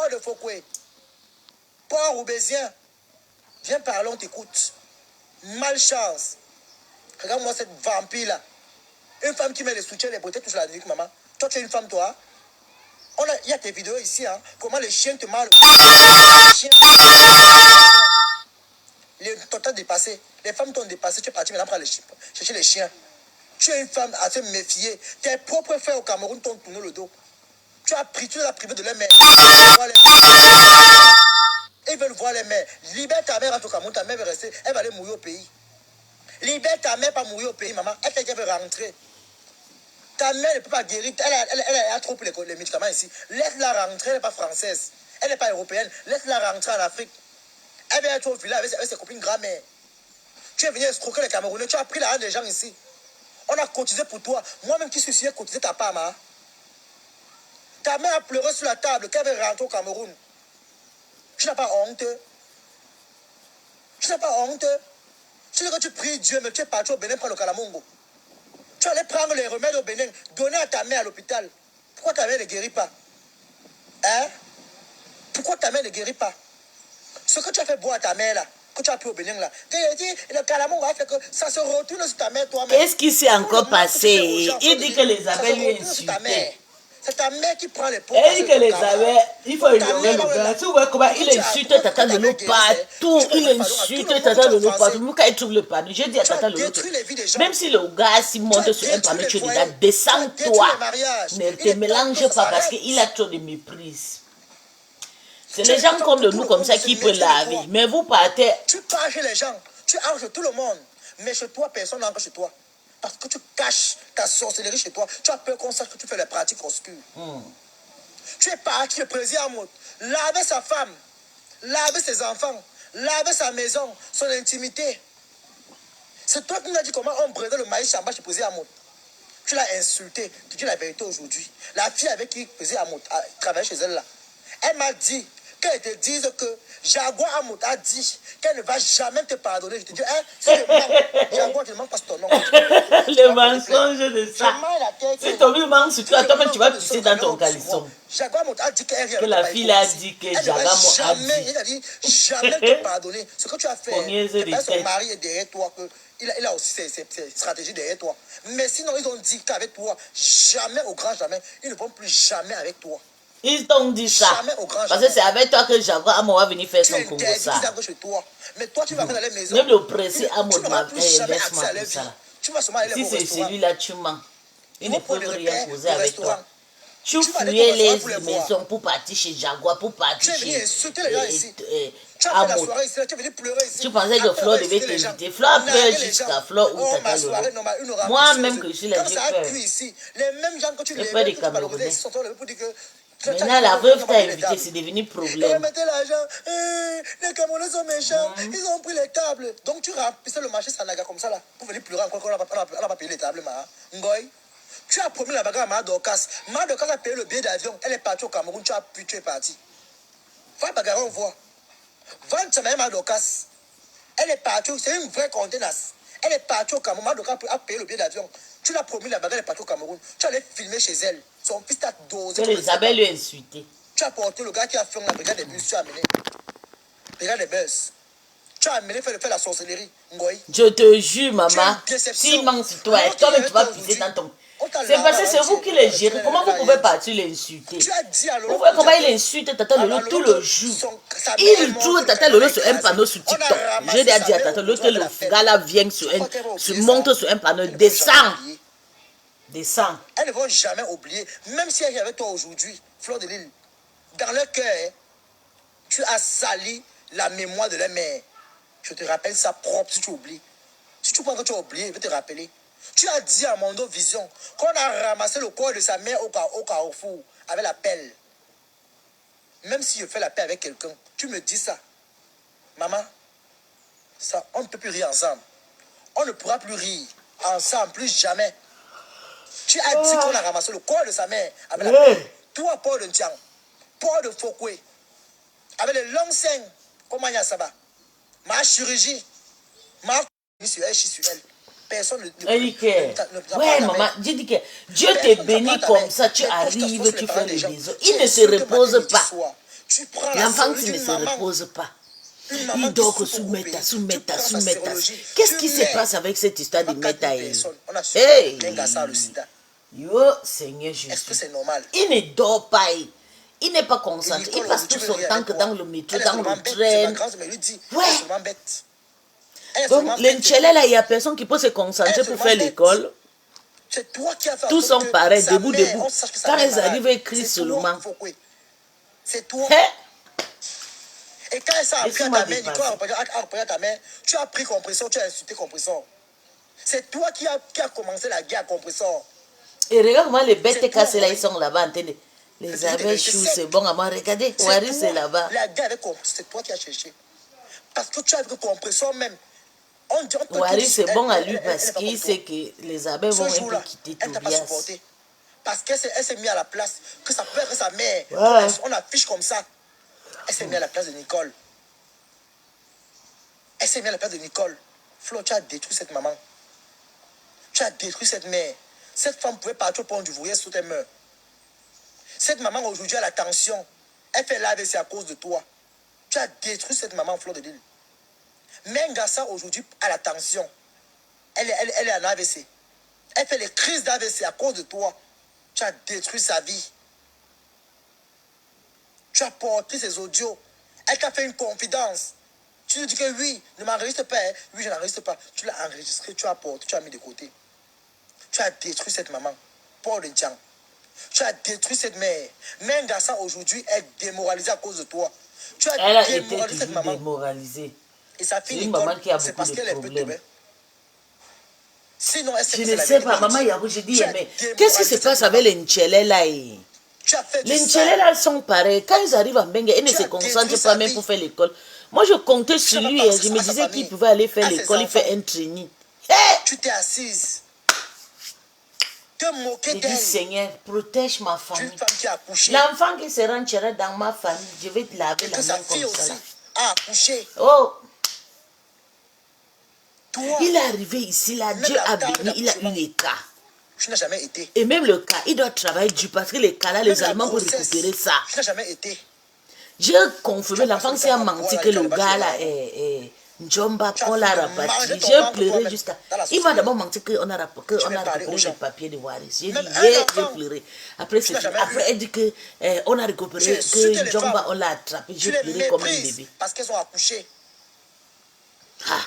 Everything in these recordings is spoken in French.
Paul de Foucault, Paul Roubaisien, viens parler, on t'écoute. Malchance. Regarde-moi cette vampire-là. Une femme qui met les soutiens, les beautés, touche la nuque, maman. Toi, tu es une femme, toi. Il y a tes vidéos ici, hein. Comment les chiens te mordent. Les chiens. Les t'ont dépassé. Les femmes t'ont dépassé. Tu es parti maintenant pour chercher les chiens. Tu es une femme à se méfier. Tes propres frères au Cameroun t'ont tourné le dos. Tu les as privés de leur mère. Ils veulent voir les mères. Libère ta mère à ton Cameroun. Ta mère va rester. Elle va aller mourir au pays. Libère ta mère pas mourir au pays, maman. Elle veut rentrer. Ta mère ne peut pas guérir. Elle a trop pris les médicaments ici. Laisse-la rentrer. Elle n'est pas française. Elle n'est pas européenne. Laisse-la rentrer en Afrique. Elle vient être au village avec ses copines grand-mères. Tu es venu escroquer les Camerounais. Tu as pris l'argent des gens ici. On a cotisé pour toi. Moi-même qui suis ici, j'ai cotisé ta part, maman. Ta mère a pleuré sur la table qu'elle veut rentrer au Cameroun. Tu n'as pas honte. Tu n'as pas honte. Tu dis que tu pries Dieu, mais tu es parti au Bénin prendre le calamongo. Tu allais prendre les remèdes au Bénin, donner à ta mère à l'hôpital. Pourquoi ta mère ne guérit pas? Hein? Pourquoi ta mère ne guérit pas? Ce que tu as fait boire à ta mère là, que tu as pris au Bénin là, le calamongo a fait que ça se retourne sur ta mère toi-même. Qu'est-ce qui s'est encore passé? Il dit que les abeilles lui insultaient. C'est ta mère qui prend les pots. Elle dit que les abeilles, il faut ignorer le gars. Tu vois comment il insulte Tata Lolo partout. Il insulte Tata Lolo partout. Pourquoi il trouve le panneau? Je dis à Tata Lolo, même si le gars s'il monte sur un panneau, tu dis là, descends-toi. Ne te mélange pas parce qu'il a trop de méprise. C'est les gens comme nous, comme ça, qui peuvent laver. Mais vous partez. Tu pars chez les gens, tu arranges tout le monde. Mais chez toi, personne n'entre chez toi. Parce que tu caches ta sorcellerie chez toi. Tu as peur qu'on sache que tu fais les pratiques obscures. Tu es parti, le président Amout, laver sa femme, laver ses enfants, laver sa maison, son intimité. C'est toi qui m'as dit comment on brisait le maïs chamba chez le président Amout. Tu l'as insulté. Tu dis la vérité aujourd'hui. La fille avec qui le président Amout a travaillé chez elle là, elle m'a dit qu'elle te dise que Jaguar Amout a dit qu'elle ne va jamais te pardonner. Je te dis, hein, c'est le manque. Jaguar, tu ne manques pas sur ton nom. Le mensonge de ça. Si ton vie manque sur toi, toi-même tu vas pisser dans ton caleçon. Jaguar Amout a dit qu'elle que la fille a dit que Jaguar a dit. Il a dit jamais te pardonner. Ce que tu as fait, son mari est derrière toi, il a aussi ses stratégies derrière toi. Mais sinon, ils ont dit qu'avec toi, jamais au grand jamais, ils ne vont plus jamais avec toi. Ils t'ont dit ça. Parce que c'est avec toi que Jaguar Amo va venir faire son Congo ça. Mais toi, tu vas dans les maisons. Même le précis Amo m'a laisse-moi tout ça. Si c'est celui-là, tu mens. Il ne peut rien poser avec toi. Tu fuyais les maisons pour partir chez Jaguar, pour partir chez Amo. Tu pensais que Flore devait t'inviter. Flore pleure jusqu'à Flore ou Tata Lolo. Moi-même que je suis là, j'ai peur. J'ai peur des Camerounais. Maintenant, la veuve t'a invité, c'est devenu problème. Ils mettaient l'argent. Les Camerounais sont méchants. Ils ont pris les tables. Donc, tu remplissais le marché Sanaga comme ça, là, pour venir pleurer encore qu'on n'a pas payé les tables, ma. Ngoy. Tu as promis la bagarre à Mara Dorcas. Mara Dorcas a payé le billet d'avion. Elle est partie au Cameroun. Tu es parti. Va la bagarre, on voit. Vendre sa Mara Dorcas. Elle est partie. C'est une vraie contenance. Elle est partie au Cameroun. Mara Dorcas a payé le billet d'avion. Tu l'as promis la bagarre, elle est partie au Cameroun. Tu allais filmer chez elle. Son fils t'a dosé. Que les abeilles lui insulté. Tu as porté le gars qui a fait la brigade des bus. Tu as amené. Brigade des bus. Tu as amené faire la sorcellerie. Ngoy. Je te jure, maman. S'il manque sur toi, toi-même tu vas pisser dans ton. C'est parce que c'est vous qui les gérez. Comment vous pouvez partir l'insulter? Vous voyez comment il insulte Tata Lolo tout le jour. Il trouve Tata Lolo sur un panneau sur TikTok. Je lui ai dit à Tata Lolo que le gars là vient monte sur un panneau, descend. Descend. Elles ne vont jamais oublier, même si elle est avec toi aujourd'hui, Fleur de Lille, dans leur cœur, tu as sali la mémoire de leur mère. Je te rappelle ça propre si tu oublies. Si tu penses que tu as oublié, je vais te rappeler. Tu as dit à Mondo Vision qu'on a ramassé le corps de sa mère au carrefour avec la pelle. Même si je fais la paix avec quelqu'un, tu me dis ça. Maman, ça, on ne peut plus rire ensemble. On ne pourra plus rire ensemble, plus jamais. Tu as dit qu'on a ramassé le corps de sa mère avec la pelle. Toi, Paul de Ntiang, Paul de Foucault, avec les longs seins, comment il y a ça va? Ma chirurgie, ma sur elle. Personne ne ouais, maman, j'ai dit que Dieu te bénit comme ça, tu arrives, tu fais les bisous. Il ne se repose pas. Tu prends la L'enfant sérologie qui ne d'une se maman. repose pas. Une maman Il dort qui que souffre sous beaucoup, méta, tu sous méta, prends sous sa méta. sérologie, Qu'est-ce tu qui se mets. passe avec cette histoire de méta? 4000 personnes. On a su Hey! Mengassa le sida. Yo, Seigneur Jésus. Est-ce que c'est normal? Il ne dort pas. Il n'est pas concentré. Nicole, Il passe tout aujourd'hui, son tu veux temps rien que avec dans moi. le métro, Elle est dans seulement le bête, c'est ma train. grande, mais lui dit, Ouais. elle est seulement bête. Elle est Donc, seulement bête. l'Inchele, là, il n'y a personne qui peut se concentrer pour faire l'école. C'est toi qui as fait en Tous sorte sont que pareils, sa debout, mère, debout. on sache que sa Quand mère est ils malade. arrivent, ils crient C'est toi, seulement. Fokwe. C'est toi. Hein? Et quand ça a pris à Laissez-moi ta mère, dépasser. Nicole a repris à ta mère, tu as pris compresseur, tu as insulté compresseur. C'est toi qui a commencé la guerre à compresseur. Et regarde comment les bêtes C'est cassées toi, là, ils sont là-bas en train de... Les C'est abeilles choux, c'est bon à moi. Regardez, Wari, c'est là-bas. La guerre avec compresseur, c'est toi qui as cherché. Parce que tu as vu que compresseur même. Wari, c'est bon à lui parce qu'il sait que les abeilles vont un peu quitter elle t'a pas Tobias. supporté. Parce qu'elle s'est mise à la place, que sa père et sa mère, Ouais. on affiche comme ça. Elle s'est mise à la place de Nicole. Elle s'est mise à la place de Nicole. Flo, tu as détruit cette maman. Tu as détruit cette mère. Cette femme pouvait partir au pont du Vourier sous tes mains. Cette maman aujourd'hui a la tension. Elle fait l'AVC à cause de toi. Tu as détruit cette maman, Flo de Lille. Mengassa aujourd'hui a la tension. Elle est en AVC. Elle fait les crises d'AVC à cause de toi. Tu as détruit sa vie. Tu as porté ses audios. Elle t'a fait une confidence. Tu lui dis que oui, ne m'enregistre pas. Hein. Oui, je n'enregistre pas. Tu l'as enregistré, tu as porté, tu as mis de côté. Tu as détruit cette maman. Paul Ndiang. Tu as détruit cette mère. Mengassa aujourd'hui est démoralisée à cause de toi. Tu as Elle a été démoralisé cette toujours maman. démoralisée. Et sa C'est fille une Nicole, maman qui a c'est beaucoup parce de qu'elle est peu problèmes. de Sinon, elle sait Je que ne c'est la sais vérité. pas, maman Yahoo, je dis, Tu as mais démoralisé qu'est-ce qui se cette passe maman. avec les Nchele là? Tu as fait du Les sang. Nchele là sont pareils. Quand ils arrivent à Bengue, ils ne Tu se as concentrent détruit pas sa même vie. pour faire l'école. Moi, je comptais sur n'as lui pas et pensé je me à sa disais famille, qu'il pouvait aller faire à ses l'école, il fait enfants. un training. Hey! Tu t'es assise. Te moquer Je dis, d'elle. Seigneur, protège ma Tu es famille. une femme qui a accouché. L'enfant qui se rentrera dans ma famille, je vais te laver Et la que sa main fille comme ça. aussi Là. a accouché. Oh! Toi, Il est arrivé ici, là, Même Dieu la a table béni, il a eu d'accouchement. les cas. tu n'as jamais été. Et même le cas, il doit travailler dur parce que les cas là, Même les la Allemands peuvent grossesse, récupérer ça. tu n'as jamais été. J'ai confirmé, Tu as l'enfant passé qui a le temps à menti boire que là, le tu as gars là lâché est Njomba, Tu as qu'on l'a fait de rapatrié. manger ton J'ai ventre pleuré toi-même jusqu'à... dans la Il m'a souffrance. d'abord menti qu'on a, vais récupéré parler aux les gens. papiers de Waris. J'ai dit, Même un j'ai enfant, pleuré. Après, tu n'as jamais après, elle dit que on a Tu récupéré, insultes que les Njomba, femmes. on l'a attrapé. Tu J'ai les pleuré comme un méprises bébé. parce qu'elles ont accouché. Ah.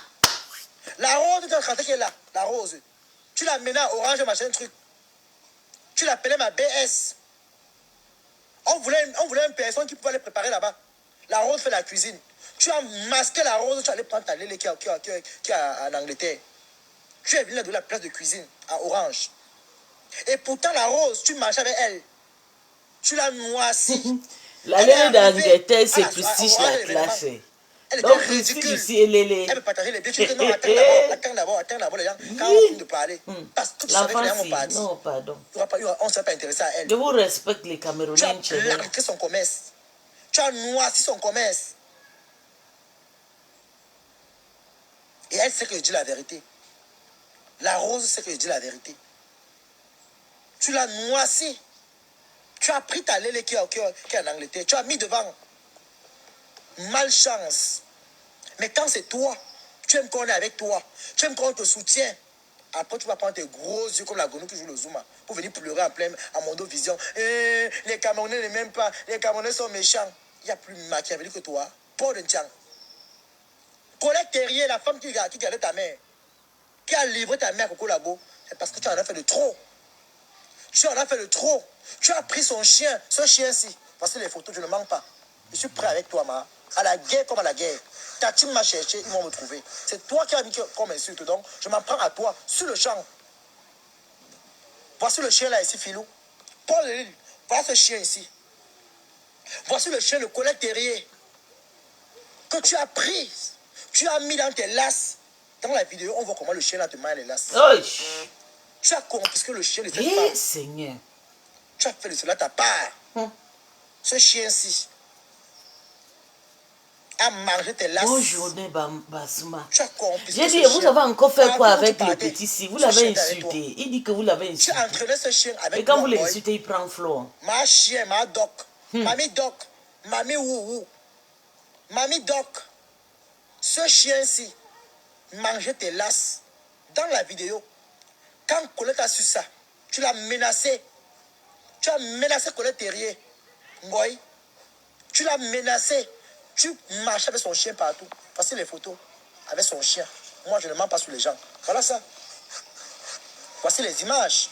La rose de Khanté qui est là, la rose. Tu l'as mené à Orange, machin, truc. Tu l'appelais ma BS. On voulait une personne qui pouvait aller préparer là-bas. La rose fait la cuisine. Tu as masqué la rose, tu allais prendre ta lélé qui est en Angleterre. Tu es venu de la place de cuisine à Orange. Et pourtant, la rose, tu marches avec elle. Tu l'as noircie. La Elle est lélé arrivée d'Angleterre, c'est à prestige Orange, la l'événement. classe. Elle était Donc, prestige ridicule. ici et lélé. Elle me partageait les deux. Tu dis que non, attends d'abord les gens. Quand on finit de parler. Parce que tu savais que les gens vont L'enfant, partir. non, pardon. On ne serait pas intéressé à elle. Je vous respecte les Tu as Camerounais. planté son commerce. Tu as noirci son commerce. Et elle sait que je dis la vérité. La rose sait que je dis la vérité. Tu l'as noirci. Tu as pris ta lélé qui est en Angleterre. Tu as mis devant. Malchance. Mais quand c'est toi, tu aimes qu'on est avec toi. Tu aimes qu'on te soutient. Après, tu vas prendre tes gros yeux comme la grenouille qui joue le Zuma pour venir pleurer en plein à Mondo Vision. Les Camerounais ne m'aiment pas. Les Camerounais sont méchants. Il y a plus machiavélique que toi. Paul Ndiang. Colette Terrier, la femme qui gardait ta mère, qui a livré ta mère à Coco Lago, c'est parce que tu en as fait de trop. Tu en as fait de trop. Tu as pris son chien, ce chien-ci. Voici les photos, je ne mens pas. Je suis prêt avec toi, ma. À la guerre comme à la guerre. Ta team m'a cherché, ils vont me trouver. C'est toi qui as mis comme insulte. Donc, je m'en prends à toi sur le champ. Voici le chien là ici, Philou. Paul Lille, voilà ce chien ici. Voici le chien, le Colette Terrier. Que tu as pris. Tu as mis dans tes laces. Dans la vidéo, on voit comment le chien là te met les laces. Tu as confisqué le chien de cette femme. Seigneur. Tu as fait de cela ta part. Ce chien-ci a mangé tes laces. Bonne journée, Basma. Tu as confisqué J'ai ce dit, chien. vous avez encore fait quoi avec le partais, petit si? Vous ce l'avez chien avec toi. insulté. Il dit que vous l'avez Tu insulté. as entraîné ce chien avec Et quand toi, vous boy. l'insultez, il prend flot. Ma chien, ma doc. Mamie doc. Mamie Wouhou, Mamie Doc, ce chien-ci mangeait tes lasses. Dans la vidéo, quand Colette a su ça, tu l'as menacé. Tu as menacé Colette Terrier. Ngoy, tu l'as menacé. Tu marchais avec son chien partout. Voici les photos avec son chien. Moi, je ne mens pas sur les gens. Voilà ça. Voici les images.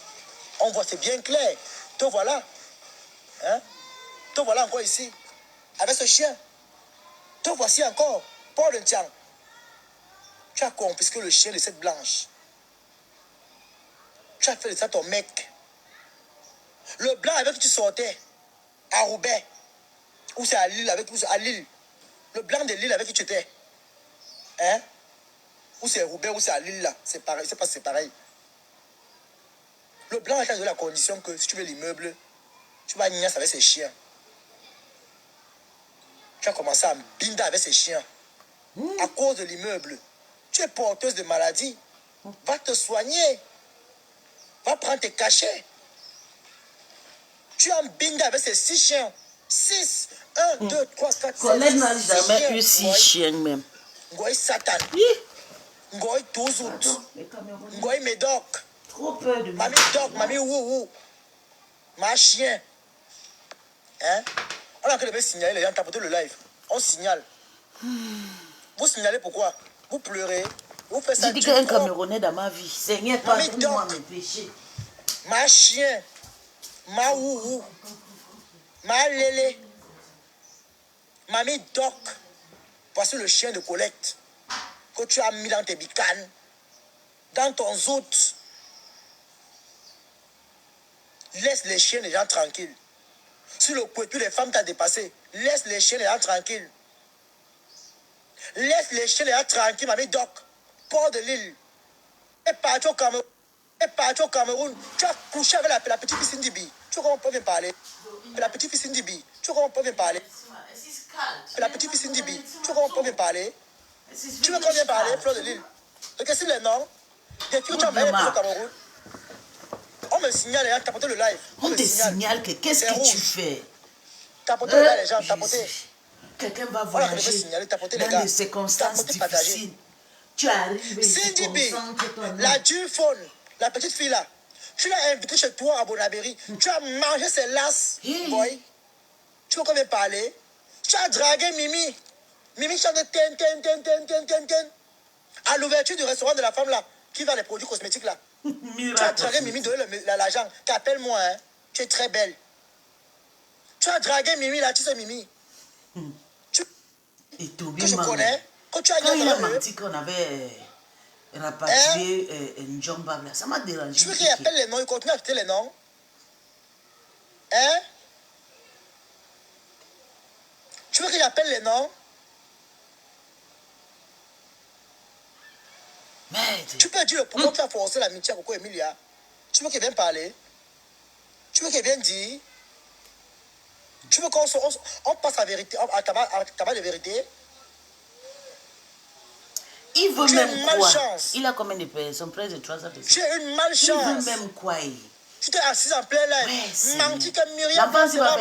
On voit, c'est bien clair. Te voilà. Hein? Te voilà encore ici. Avec ce chien. Te voici encore. Paul Ntiang. Tu as confisqué le chien de cette blanche. Tu as fait de ça ton mec. Le blanc avec qui tu sortais à Roubaix. Ou c'est à Lille avec à Lille. Le blanc de Lille avec qui tu étais. Hein? Ou c'est Roubaix ou c'est à Lille là. C'est pareil. C'est pas c'est pareil. Le blanc a donné la condition que si tu veux l'immeuble, tu vas nier avec ses chiens. Tu as commencé à binder avec ses chiens. À cause de l'immeuble. Tu es porteuse de maladie. Va te soigner. Va prendre tes cachets. Tu as bindé avec ces 6 chiens. 6. 1, 2, 3, 4, 5. Colette n'a jamais eu 6 chiens même. Ngoy Satan. Ngoy Touzout. Ngoy Médoc. Trop peur de Mamie Doc, Mamie Wouhou. Ma chien. Hein? On a que de signaler les gens, tapoter le live. On signale. Vous signalez pourquoi? Vous pleurez. Vous faites ça. J'ai dit qu'un Camerounais dans ma vie. Seigneur, pardonne-moi mes péchés. Ma chien. Ma Wouhou. Ma Lélé. Mamie Doc. Voici le chien de Colette que tu as mis dans tes bicanes, dans ton zout. Laisse les chiens des gens tranquilles. Sur le couple, les femmes t'ont dépassé. Laisse les chiens des gens tranquilles. Laisse les chiens des gens tranquilles, Mamie Doc. Port de Lille. Et parti au Cameroun. Et parti au Cameroun. Tu as couché avec la petite fille Cindy. Tu vois comment on peut bien parler. La petite fille Cindy. Tu vois comment on peut bien parler. La petite fille Cindy. Tu vois comment on peut bien parler. Tu veux qu'on vienne parler, Fleur de Lille? Regarde les noms. Des filles, tu as envoyé au Cameroun. On me signale, les gens, tapoter le live. On te signale que qu'est-ce que tu fais? Tapoter le live, les gens, tapoter. Quelqu'un va voyager dans des circonstances difficiles. Tu arrives ici comme la Duphone, la petite fille là. Tu l'as invitée chez toi à Bonabéry. Tu as mangé ses lasses. Boy. Tu veux qu'on vienne parler? Tu as dragué Mimi. Mimi chante ten. À l'ouverture du restaurant de la femme là, qui vend les produits cosmétiques là. Tu as dragué Mimi, donné l'argent. T'appelles-moi, hein. Tu es très belle. Tu as dragué Mimi là, tu sais Mimi. Et que je connais. Quand tu as il a menti qu'on avait rapatrié Njomba là, ça m'a dérangé. Tu veux qu'il appelle les noms, il continue à appeler les noms. Hein? Tu veux qu'il appelle les noms? Merde. Tu peux dire pourquoi tu as forcé l'amitié à Coco Emilia. Tu veux qu'il vienne parler? Tu veux qu'il vienne dire? Tu veux qu'on passe à vérité, à tabac de vérité? Il veut même quoi? Il a combien de personnes? Près de 300 personnes. Tu as une malchance. Il veut même quoi? Tu t'es assise en plein l'air. Menti que Muriel va m'asseoir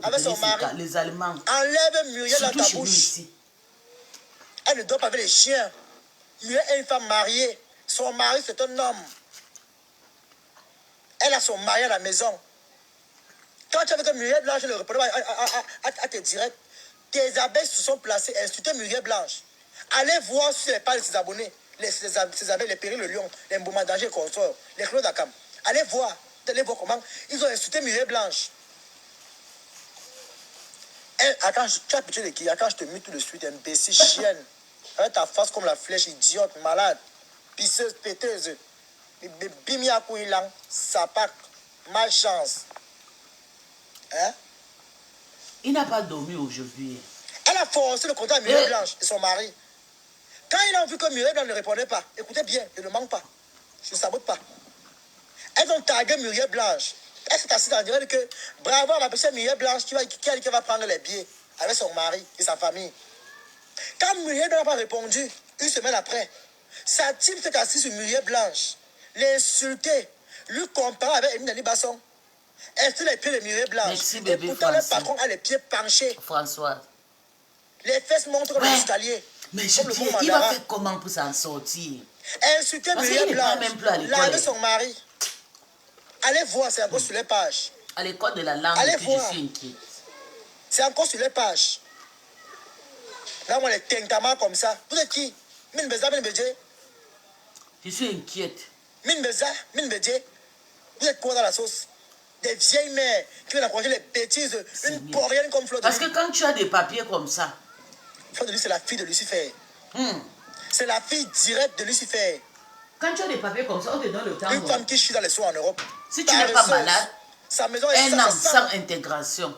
avec son mari. Les Allemands. Enlève Muriel dans ta bouche. Elle ne dort pas avec les chiens. Muriel est une femme mariée. Son mari, c'est un homme. Elle a son mari à la maison. Quand tu as avec Muriel Blanche, le reporter à tes directs, tes abeilles se sont placées, insultez Muriel Blanche. Allez voir sur les pages de ses abonnés, ses abeilles, les Péril le Lion, les Mboumandanger consorts, les Claude Akam. Allez voir comment ils ont insulté Muriel Blanche. Attends, tu as pitié de qui? Attends, je te mets tout de suite, imbécile, chienne. Avec ta face comme la flèche, idiote, malade, pisseuse, péteuse. Bimia Kouilang, sapac, malchance. Hein? Il n'a pas dormi aujourd'hui. Elle a forcé le contact à Muriel Blanche et son mari. Quand il a vu que Muriel Blanche ne répondait pas, écoutez bien, je ne manque pas, je ne sabote pas. Elles ont tagué Muriel Blanche. Elle s'est assise en direct que bravo, on va appeler Muriel Blanche qui a dit qu'elle va prendre les billets avec son mari et sa famille. Quand Muriel Blanche n'a pas répondu, une semaine après, sa team s'est assise sur Muriel Blanche, l'insulter, lui comparer avec Emile Basson. Est-ce les pieds de Mireille Blanche? Merci, Et bébé pourtant, le Francis. patron a les pieds penchés. François. Les fesses montrent comme l'escalier. Mais je comme dis, le il va faire comment pour s'en sortir? Insulter Parce Mireille qu'il n'est pas Blanche. même plus à l'école. Laver son mari. Allez voir, c'est encore sur les pages. À l'école de la langue, Allez je voir. suis inquiète. C'est encore sur les pages. Là, on les tintamas comme ça. Vous êtes qui? Min Beza, Min Bédé. Je suis inquiète. Min Beza, Min Bédé. Vous êtes quoi dans la sauce? Des vieilles mères qui viennent encourager les bêtises. Une porienne comme Fleur de Parce Lys. que quand tu as des papiers comme ça. Fleur de Lys, c'est la fille de Lucifer. C'est la fille directe de Lucifer. Quand tu as des papiers comme ça, on te donne le temps. Une femme qui chie dans les soins en Europe. Si tu n'es pas malade, sa maison est un an sans intégration.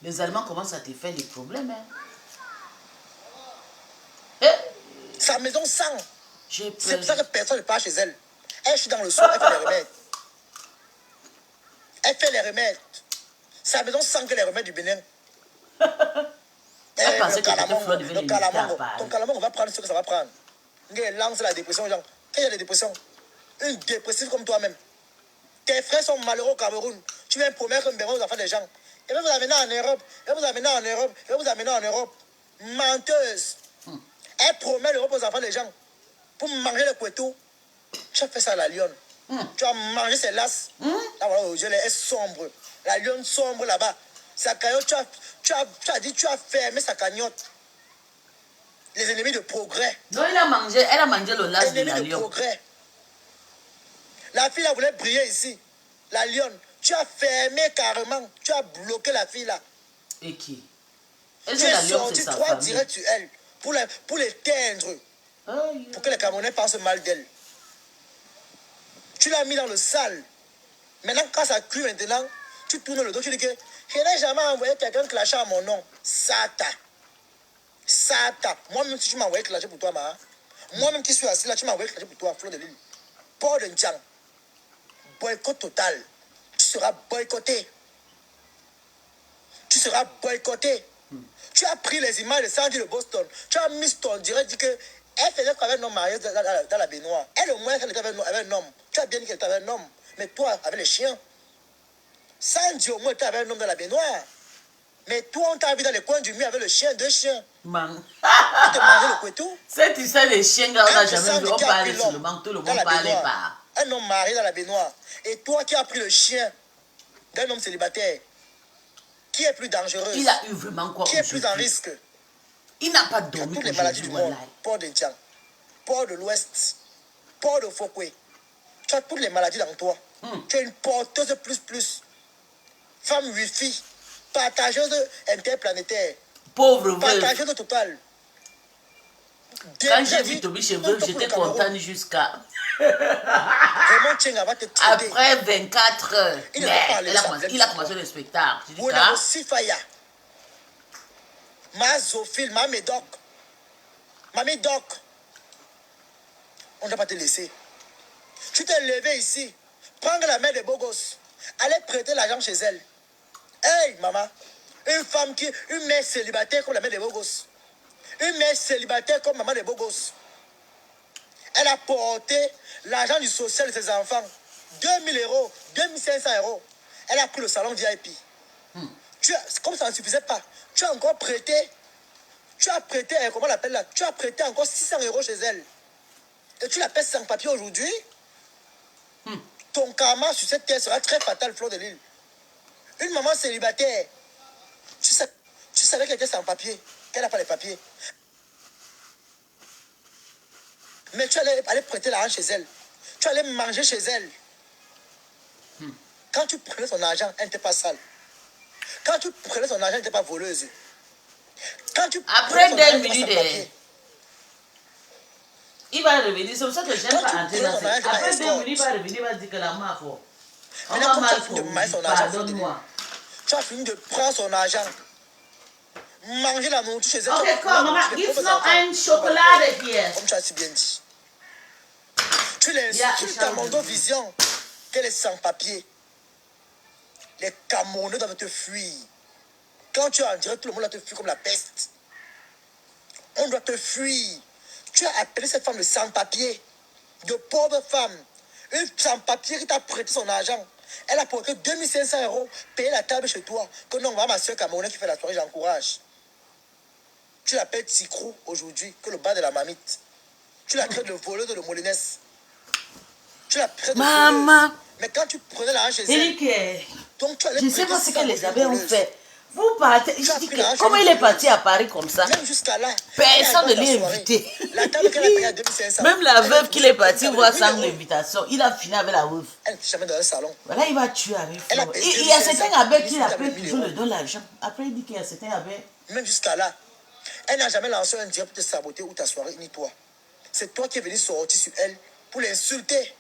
Les Allemands commencent à te faire des problèmes. Hein. Sa maison sent. C'est pour ça que personne ne part chez elle. Elle chie dans le sol, elle fait les remèdes. Elle fait les remèdes. Sa maison sent que les remèdes du Bénin. Le calamango, ton calamango va prendre ce que ça va prendre. Lance la dépression aux gens. Quand il y a des dépressions, une dépressive comme toi-même. Tes frères sont malheureux au Cameroun. Tu viens promettre un bébé aux enfants des gens. Et va vous amener en Europe. Et vous amener en Europe. Et vous amener en Europe. Menteuse. Elle promet l'Europe aux enfants des gens. Pour manger le couteau. Tu as fait ça à la lionne. Tu as mangé ses lasses. Là, voilà, elle est sombre. La lionne sombre là-bas. Sa cagnotte, tu as dit, tu as fermé sa cagnotte. Les ennemis de progrès. Non, elle a mangé le las de la Ennemis de lionne. progrès. La fille là voulait briller ici. La lionne. Tu as fermé carrément. Tu as bloqué la fille là. Et qui? Tu es sorti trois directs sur elle. Pour l'éteindre. Pour que les Camerounais pensent mal d'elle. Tu l'as mis dans le sale. Maintenant, quand ça cuit maintenant, tu tournes le dos, tu dis que je n'ai jamais envoyé quelqu'un clasher à mon nom. Sata. Sata. Moi-même, si tu m'as envoyé clasher pour toi, moi-même qui suis assis là, tu m'as envoyé clasher pour toi, Fleur de Lys. Paul de Ndiang. Boycott total. Tu seras boycotté. Tu seras boycotté. Tu as pris les images de Sandy de Boston. Tu as mis ton direct, dit que elle faisait quoi avec un homme marié dans la baignoire. Elle, au moins, elle était avec un homme. Tu as bien dit qu'elle était avec un homme. Mais toi, avec les chiens. Sandy, au moins, était avec un homme dans la baignoire. Mais toi, on t'a vu dans les coins du mur avec le chien, 2 chiens. Tu te mangeais le couteau. C'est tu sais, les chiens, on n'a jamais vu. On parlait sur le banc, tout le monde parlait pas. Un homme marié dans la baignoire. Et toi qui as pris le chien d'un homme célibataire, qui est plus dangereux? Il a eu vraiment quoi? Qui est plus en risque? Il n'a pas dormi. Toutes les maladies du monde. Port de Ndiang, port de l'Ouest, port de Fokwe. Tu as toutes les maladies dans toi. Tu es une porteuse plus. Femme wifi, partageuse interplanétaire. Pauvre veuve. Partageuse totale. Quand j'ai vu Toby chez veuve, j'étais contente jusqu'à... Vraiment, Tchenga va te traiter. Après 24 heures, il a commencé le spectacle. Je dis, on a aussi Faya. Ma Zophile, ma Médoc. Ma Médoc. On ne va pas te laisser. Tu t'es levé ici. Prendre la main des beaux gosses. Allez prêter l'argent chez elle. Hey, maman. Une mère célibataire comme la mère des beaux gosses. Une mère célibataire comme maman des beaux gosses. Elle a porté l'argent du social de ses enfants. 2000 euros, 2500 euros. Elle a pris le salon VIP. Comme ça ne suffisait pas, tu as encore prêté. Tu as prêté, comment on l'appelle là? Tu as prêté encore 600 euros chez elle. Et tu la pèses sans papier aujourd'hui. Ton karma sur cette terre sera très fatal, Fleur de Lys. Une maman célibataire, tu savais qu'elle était sans papier, qu'elle n'a pas les papiers. Mais tu allais aller prêter l'argent chez elle. Tu allais manger chez elle. Quand tu prenais son argent, elle n'était pas sale. Quand tu prenais son argent, elle n'était pas voleuse. Quand tu après 2 minutes, il va revenir. C'est pour ça que j'aime pas entrer dans cette... Après 2 minutes, il va revenir, il va dire que la main faut. On va mal pour pardonne-moi. Tu as fini de prendre son argent. Manger la nourriture chez elle. Ok, come, maman, give no un chocolat here. Comme tu as si bien dit. Tu l'insultes à Mondo Vision qu'elle est sans papier. Les Camerounais doivent te fuir. Quand tu es en direct, tout le monde doit te fuir comme la peste. On doit te fuir. Tu as appelé cette femme de sans-papier, de pauvre femme. Une sans-papier qui t'a prêté son argent. Elle a porté 2500 €, payé la table chez toi. Que non, voilà ma soeur camerounaise qui fait la soirée, j'encourage. Tu l'appelles Tikrou aujourd'hui, que le bas de la mamite. Tu la traites de voleuse de Molinès. Tu la traites de voleuse. Mais quand tu prenais l'argent chez elle, donc tu allais je ne sais pas ce que les abeilles ont fait. Vous partez. Je dis que, comment il est parti à Paris comme ça? Même jusqu'à là. Personne ne l'a invité. La table qu'elle a payée à 2500. Même la veuve qu'il est parti voir sans l'invitation, il a fini avec la veuve. Elle n'était jamais dans un salon. Voilà, il va tuer avec Flo. Il y a certains abeilles qui l'appellent toujours le don l'argent. Après, il dit qu'il y a certains abeilles. Même jusqu'à là. Elle n'a jamais lancé un direct pour te saboter ou ta soirée, ni toi. C'est toi qui es venu sortir sur elle pour l'insulter,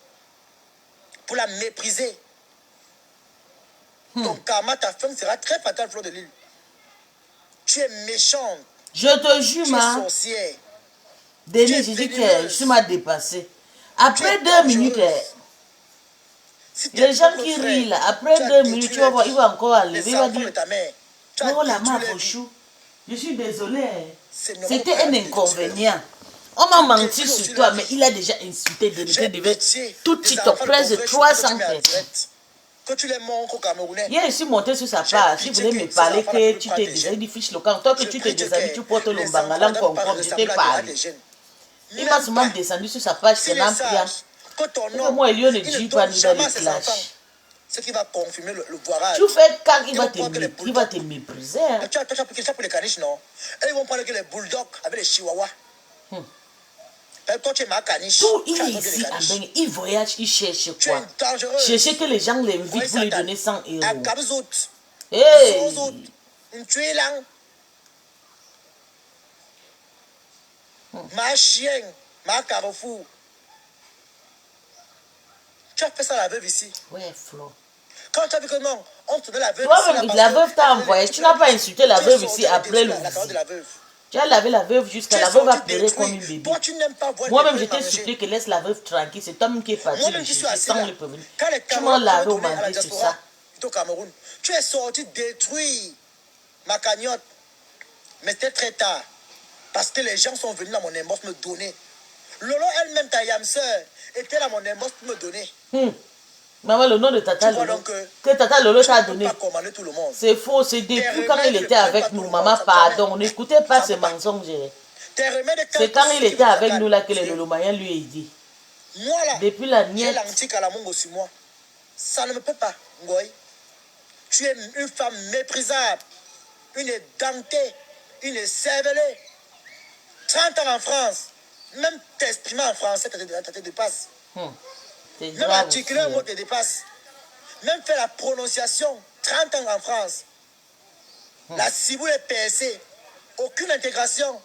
pour la mépriser. Ton karma, ta femme sera très fatale, Fleur de Lille. Tu es méchante. Je te jure, tu es sorcière. Denis, je dis que je suis mal dépassé. Après 2 minutes, les gens qui rient là, après 2 minutes, tu vas voir, il va encore enlever. Il va dire, oh la main chou. Je suis désolé. C'était un inconvénient. On m'a menti sur toi, mais il a déjà insulté Denis. Tout TikTok, presque 300 personnes. Que tu les montres au Camerounais. Hier, je suis monté sur sa page. Il voulait me parler que tu t'es déshabillé du fiche local. Toi que tu te déshabilles, tu portes le bangala en concombre. Je t'ai parlé. Il m'a souvent descendu sur sa page, c'est l'ampliant. Et moi, Elion ne dit pas ni dans les clashs. Ce qui va confirmer le voirage. Tu fais quand il va te mépriser. Tu as pris ça pour les caniches, non? Et ils vont prendre que les bulldogs avec les chihuahuas. Toi, tu es ma caniche. Tout il est ici à Ben, il voyage, il cherche quoi? Chercher que les gens l'invitent pour lui donner 100 €. Hey! Ma chienne, ma carrefour. Tu as fait ça à la veuve ici. Ouais, Flo. Quand tu as vu que non, on te donne la veuve ici. Toi, la veuve t'a envoyé. Tu n'as pas insulté la veuve ici après le Tu as lavé la veuve jusqu'à la veuve a pleuré comme une bébé. Moi-même, je t'ai supplié que laisse la veuve tranquille. C'est toi-même qui est parti le chercher sans le prévenir. Tu m'as lavé au mandé, c'est ça. Au Cameroun, tu es sorti détruire ma cagnotte. Mais c'était très tard. Parce que les gens sont venus dans mon inbox me donner. Lolo elle-même, ta yamseur, était dans mon inbox pour me donner. Maman, le nom de Tata Lolo, que Tata Lolo t'a donné, c'est faux. C'est depuis quand il était avec nous. Maman, pardon, n'écoutez pas ces mensonges. C'est quand il était avec nous là que le Lolo Mayan lui a dit. Moi là, depuis la niette. Ça ne me peut pas, Ngoy. Tu es une femme méprisable, une dentée, une cervelée. 30 ans en France, même t'exprimer en français, ça te dépasse. Même articuler un mot te dépasse. Même faire la prononciation, 30 ans en France. La ciboule est percée. Aucune intégration.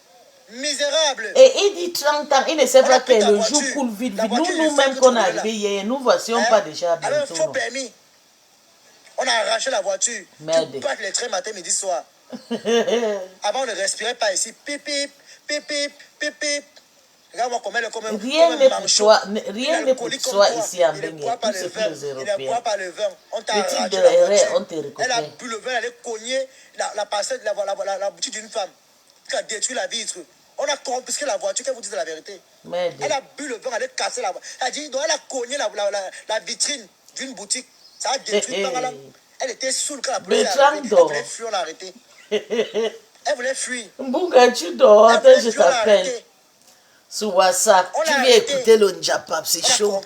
Misérable. Et il dit 30 ans, il ne sait pas que le jour coule vite. Nous-mêmes qu'on est arrivés hier, nous voicions pas déjà bientôt. Avec un faux permis. On a arraché la voiture. Merde. Tu passes les trains matin, midi, soir. Avant, on ne respirait pas ici. Pip, pip, pip, pip, pip, pip. Regarde-moi comme rien n'est pour toi ici à Bengue. Tout c'est pour les Européens. Il ne boit pas le vin. On t'a arraché de la voiture. on te récupère. Elle a bu le vin, elle allait cogner la parcelle, la boutique d'une femme qui a détruit la vitre. On a confisqué la voiture, qu'elle vous dise la vérité. Merde. Elle a bu le vin, elle a cassé la voiture. Elle a dit, donc elle a cogné la vitrine d'une boutique. Ça a détruit. Elle était saoule quand la police est arrivée. Elle voulait fuir, on l'a arrêté. Elle voulait fuir. Mbouga, tu dors, attends, je t'appelle. Sur WhatsApp, tu viens écouter le Njapap, c'est chaud.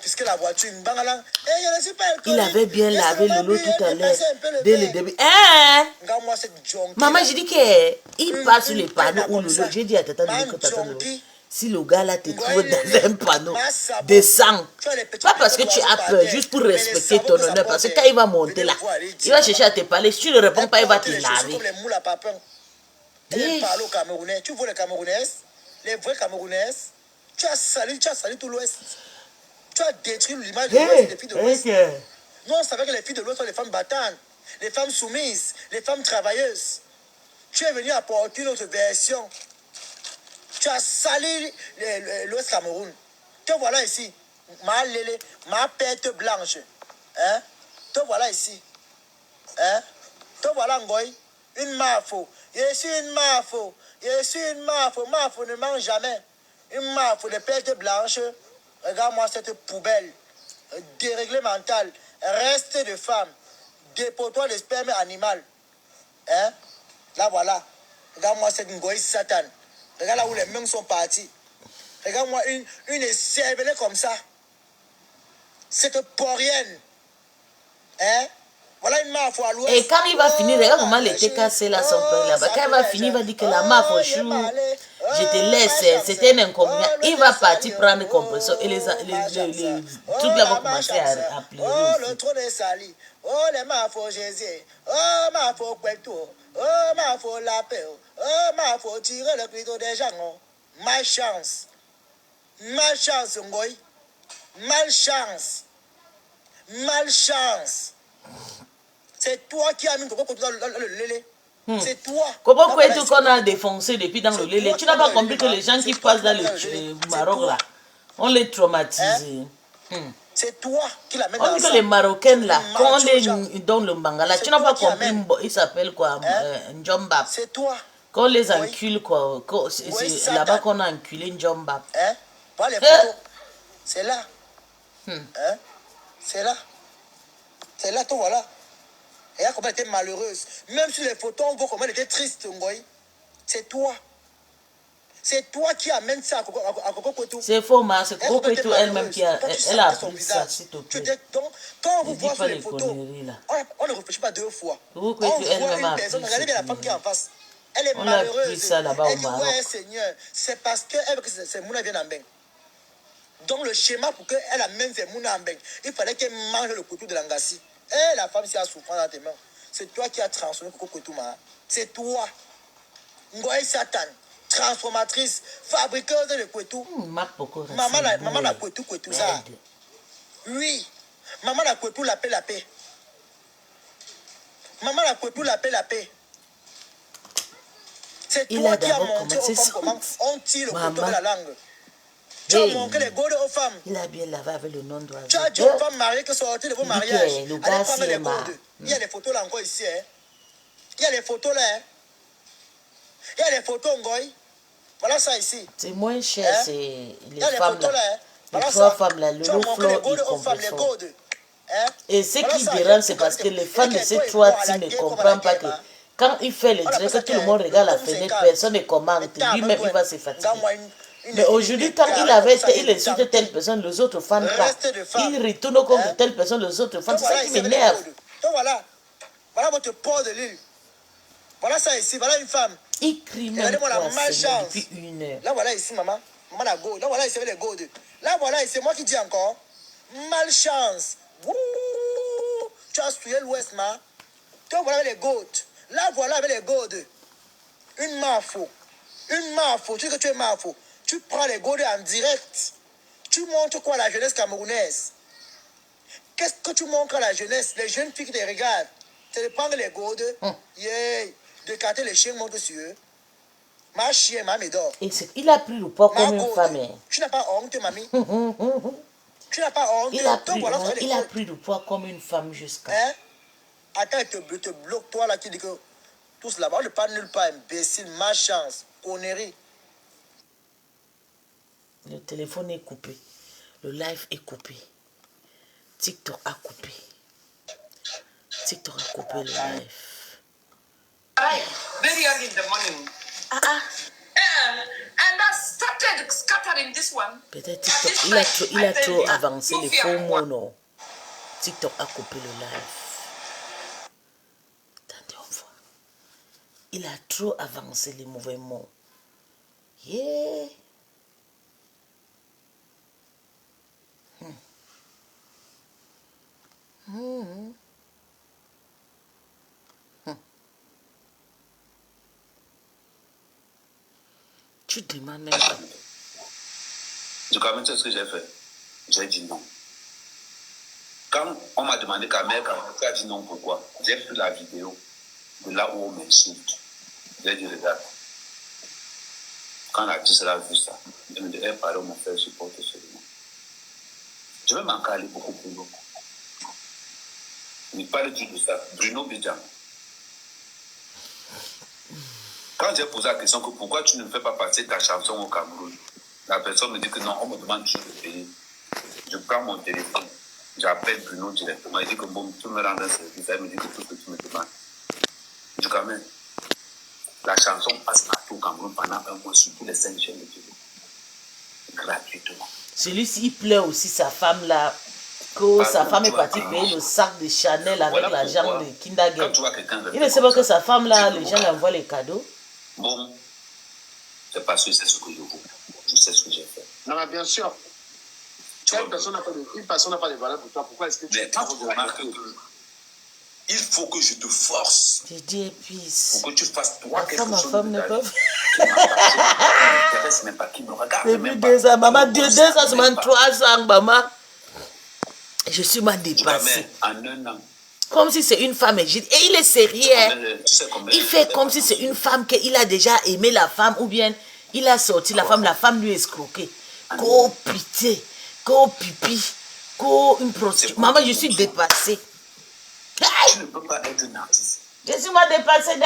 Il avait bien lavé Lolo tout à l'heure, dès le début. Maman, j'ai dit qu'il passe sur les panneaux où Lolo, j'ai dit à Tata Lolo que Tata Lolo, si le gars là te trouve dans un panneau, descends. Pas parce que tu as peur, juste pour respecter ton honneur, parce que quand il va monter là, il va chercher à te parler. Si tu ne réponds pas, il va te laver. Parle aux Camerounais. Tu vois les Camerounaises, les vraies Camerounaises, tu as sali tout l'Ouest. Tu as détruit l'image de l'Ouest des filles de l'Ouest. Nous, on savait que les filles de l'Ouest sont les femmes battantes, les femmes soumises, les femmes travailleuses. Tu es venu apporter une autre version. Tu as sali l'Ouest Cameroun. Te voilà ici. Ma lélé, ma pète blanche. Hein? Te voilà ici. Hein? Te voilà Ngoy. Une mafo. Je suis une mafo. Je suis une mafo. Mafo ne mange jamais. Une mafo de pète blanche. Regarde-moi cette poubelle. Déréglée mentale. reste de femme, dépôt-toi de sperme animal. Hein? Là, voilà. Regarde-moi cette ngoï Satan. Regarde là où les mains sont parties. Regarde-moi une cervelée comme ça. Cette porienne. Hein? Voilà une mafia à l'ouest. Et quand il va finir, regarde comment elle était cassée là, son père là-bas. Quand il va finir, il va dire que la mafia chou, je te laisse, c'était un inconvénient. Il va partir prendre compresseur et les trucs là vont commencer à pleurer. Oh, le trône est sali. Oh, les mafias Jésus. Oh, mafia Kweto. Oh, mafia la paix. Oh, mafia tirer le clito des gens. Malchance. Malchance, Ngoy. Malchance. Malchance. C'est toi qui as mis Coco dans le lélé. C'est toi. Comment Kweto qu'on a défoncé depuis dans le lélé? Tu n'as pas compris que les gens qui passent dans le Maroc là, on les traumatise. C'est toi qui l'amène dans on dit que les Marocains là, quand on les donne le Bangala, tu n'as pas compris, il s'appelle quoi, Njomba. C'est toi. Quand on les encule quoi, c'est là-bas qu'on a enculé Njomba. Voilà les photos. C'est là. C'est là. C'est là, toi voilà. Et là, comment elle était malheureuse. Même sur les photos, on voit comment elle était triste, Ngoy. C'est toi. C'est toi qui amène ça à Coco Kweto. C'est faux, mais c'est Coco Kweto elle-même qui a appris ça, s'il te plaît. Donc, quand on vous voit sur les photos, on ne réfléchit pas deux fois. Coco Kweto elle-même a appris. Regardez bien la femme qui est en face. Elle est malheureuse. On a appris ça là-bas au Maroc. Ouais, Seigneur, c'est parce qu'elle veut que ces mouna viennent en bain. Donc, le schéma pour qu'elle amène ces mouna en bain, il fallait qu'elle mange le couteau de l'angassi. Et la femme, si elle a souffrance dans tes mains, c'est toi qui as transformé Coco Kweto, c'est toi. Ngoy Satan, transformatrice, fabriqueuse de Kweto. Maman a Kweto ça. Oui. Maman a Kweto la paix. Maman a Kweto la paix. C'est toi qui as montré aux femmes comment on tire le couteau de la langue. Tu as montré les godes aux femmes. Il a bien lavé avec le nom d'oiseau. Tu as dit aux femmes mariées que sortir de vos mariages. Allez prendre les godes. Il y a les photos là encore ici. Il y a les photos là. Il y a les photos, Ngoy. Voilà ça ici. C'est moins cher, c'est les femmes là. Les trois femmes là, le lot flot et compresseur. Et ce qui dérange, c'est parce que les femmes de ces trois teams ne comprennent pas que quand il fait le direct, que tout le monde regarde la fenêtre, personne ne commente. Lui-même, il va se fatiguer. Mais aujourd'hui, quand il insulte telle personne, les autres fans pas. Il retourne contre telle personne, les autres fans. C'est ça qui m'énerve. Donc voilà votre port de l'île. Voilà ça ici, voilà une femme. Il crie même depuis 1 heure. Là voilà ici, maman. Maman la go. Là voilà ici avec les godes. Là voilà, c'est moi qui dis encore. Malchance. Wouh. Tu as souillé l'ouest, ma. Donc voilà avec les godes. Là voilà avec les godes. Une mafo. Tu dis que tu es mafo. Tu prends les godes en direct. Tu montres quoi à la jeunesse camerounaise? Qu'est-ce que tu montres à la jeunesse? Les jeunes filles qui te regardent. C'est de prendre les godes. De carter les chiens montent sur eux. Ma chien, ma médor. Il a pris le poids comme une femme. Tu n'as pas honte, mamie. Tu n'as pas honte. Il a pris le poids comme une femme jusqu'à. Attends, il te bloque, toi là qui dis que tous là-bas, on ne parle nulle part, imbécile, ma chance, connerie. Le téléphone est coupé. Le live est coupé. TikTok a coupé. TikTok a coupé le live. Very early in the morning. And I started scattering this one. Peut-être TikTok, il a trop avancé les faux mots, non. TikTok a coupé le live. Attendez, on voit. Il a trop avancé les mauvais mots. Yeah. Tu demandes même pas. Du coup, c'est ce que j'ai fait. J'ai dit non. Quand on m'a demandé quand tu as dit non, pourquoi? J'ai pris la vidéo de là où on m'insulte. J'ai dit, regarde. Quand l'artiste a vu ça, il me dit, pardon, mon frère supporte seulement. Je vais m'en caler beaucoup plus loin. Il parle du de ça. Bruno Bidjan. Quand j'ai posé la question que pourquoi tu ne fais pas passer ta chanson au Cameroun, la personne me dit que non, on me demande toujours de payer. Je prends mon téléphone, J'appelle Bruno directement. Il dit que bon, tu me rends un service. Elle me dit que tout ce que tu me demandes. Je dis quand même, la chanson passe partout au Cameroun pendant un mois sur tous les 5 chaînes de télé. Gratuitement. Celui-ci, il pleure aussi sa femme là. Que sa femme est partie payer le sac de Chanel avec l'argent de Kindergate. Il ne sait pas que sa femme là, les gens lui envoient les cadeaux. Bon, c'est parce que c'est ce que je veux. Je sais ce que j'ai fait. Non, mais bien sûr. Une personne n'a pas de valeur pour toi. Pourquoi est-ce que tu remarques que il faut que je te force pour que tu fasses toi quelque chose de femme n'est pas... qui m'intéresse même pas, qui me regarde même pas. 2 ans, maman, 2 ans, semaine 3 ans, maman. Je suis mal dépassée. En un an. Comme si c'est une femme égide. Et il est sérieux. Il fait comme si c'est une femme qu'il a déjà aimé la femme ou bien il a sorti la femme lui escroqué. Go pitié, go pipi, go une prostituée. Maman, je suis dépassée. Tu ne peux pas être un artiste. Je suis mal dépassée.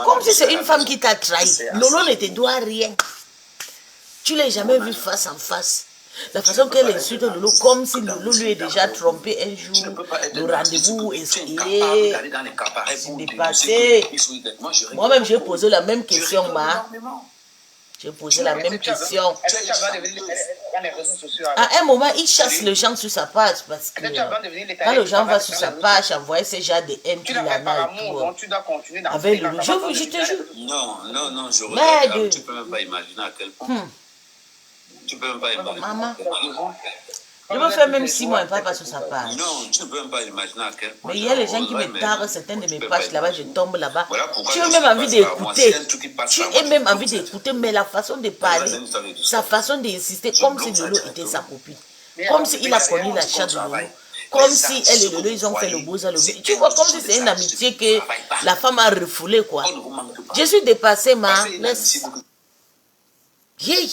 Comme si c'est une femme qui t'a trahi. Lolo ne te doit rien. Tu ne l'as jamais vu face en face. La façon qu'elle insulte Lolo, comme si Lolo lui est déjà trompé un jour. Le rendez-vous est dépassé. Moi-même, j'ai posé la même question, ma. J'ai posé la même question. À un moment, il chasse les gens sur sa page parce que quand les gens vont sur sa page, envoyer ces gens de haine qu'il en a et tout. Avec Lolo, je te jure. Non, je regarde. Tu peux même pas imaginer à quel point. Tu peux même pas imaginer. Maman, je me fais même 6 mois, pas sur sa page. Non, tu ne peux même pas imaginer à quel point. Mais il y a les gens qui me tarent certaines de mes pages là-bas, je tombe là-bas. Tu as même envie d'écouter. Tu as même envie d'écouter, mais la façon de parler, sa façon d'insister, comme si Lolo était sa copine. Comme s'il a connu la chatte de Lolo. Comme si elle et Lolo, ils ont fait le beau à Lolo. Tu vois, comme si c'est une amitié que la femme a refoulée, quoi. Je suis dépassée, ma. Laisse. Yay.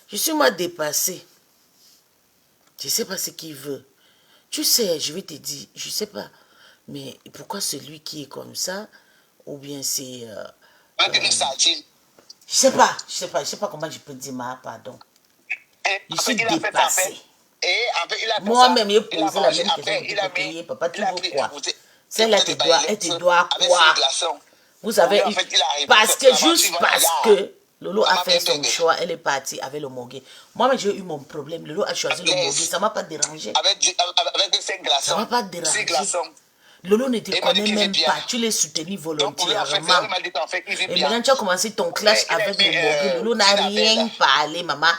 Je suis moi dépassée. Je ne sais pas ce qu'il veut. Tu sais, je vais te dire, je ne sais pas. Mais pourquoi celui qui est comme ça, ou bien c'est... je sais pas comment je peux dire, ma pardon. Je suis dépassée. Moi-même, j'ai posé la même question. Papa, tu veux quoi? Celle-là, elle te doit quoi? Vous savez, juste parce que Lolo a fait son choix, elle est partie avec le Mogué. Moi, j'ai eu mon problème. Lolo a choisi le Mogué, ça ne m'a pas dérangé. Ça ne m'a pas dérangé. Lolo ne te connaît même pas. Tu l'as soutenu volontairement. Et maintenant, tu as commencé ton clash avec le Mogué. Lolo n'a rien parlé, maman.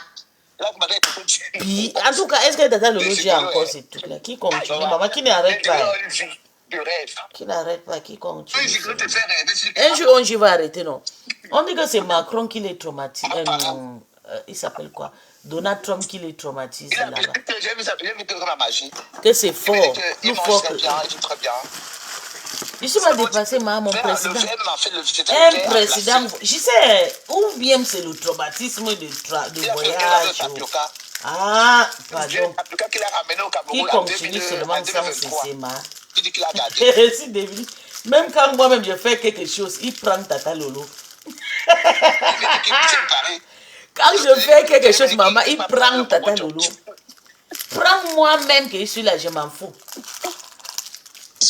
Puis, en tout cas, est-ce que Tata Lolo dit encore ces trucs-là? Qui continue, maman? Qui n'arrête pas? Qui n'arrête pas, qui continue. Un jour, on va arrêter, non? On dit que c'est Macron qui les traumatise. Il s'appelle quoi? Donald Trump qui les traumatise là-bas. Que c'est fort. Plus fort que... Je suis pas dépassé, mon président. Un président, je sais, ou bien c'est le traumatisme de voyage. Ah, pardon. Qui continue seulement sans cesser, ma. Même quand moi-même je fais quelque chose, il prend Tata Lolo. Quand je fais quelque chose, maman, il prend Tata Lolo. Prends moi-même que je suis là, je m'en fous. Je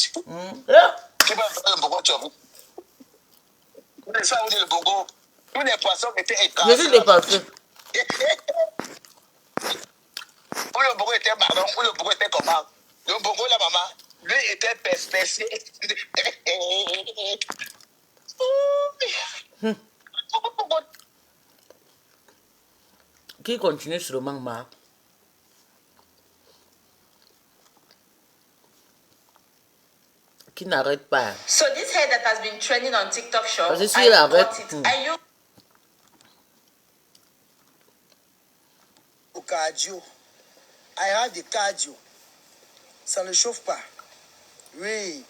suis dépassé. Où le bourreau était marron, où le bourreau était comment? Le bourreau, la maman, lui était perspecé. Qui continue sur le mangma? Qui n'arrête pas. So this hair that has been trending on TikTok shop, Parce que si I elle arrête, got it. Are you? Au cardio. I have the cardio. Ça ne chauffe pas. Oui.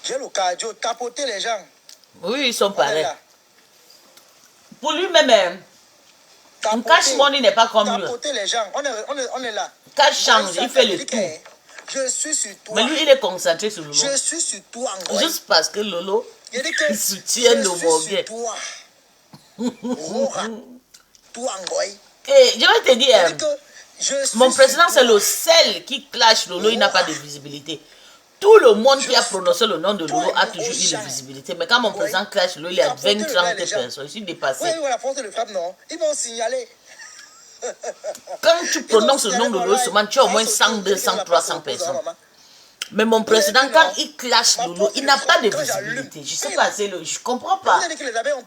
J'ai le cardio. Tapoter les gens. Oui, ils sont pareils. Pour lui-même, un cash money n'est pas comme lui. Tapoter les gens. On est là. Cash change, il fait le tout. Je suis sur toi. Mais lui, il est concentré sur Lolo. Je suis sur toi, Ngoy. Juste parce que Lolo Il dit que soutient le je suis Morgan. sur toi. Rora. Toi, Ngoy. Et je vais te Il dire, dit que je suis mon président, sur c'est toi. le seul qui clash Lolo, il n'a pas de visibilité. Tout le monde qui a prononcé le nom de Lolo a toujours eu de visibilité. Mais quand mon président clash Lolo, il y a 20-30 personnes. Je suis dépassé. Oui, la force de frappe, non. Ils vont signaler. Quand tu prononces le nom de Lolo, seulement tu as au moins 100, 200, 300 personnes. Mais mon président, quand il clash Lolo, il n'a pas de visibilité. Je sais pas, je ne comprends pas.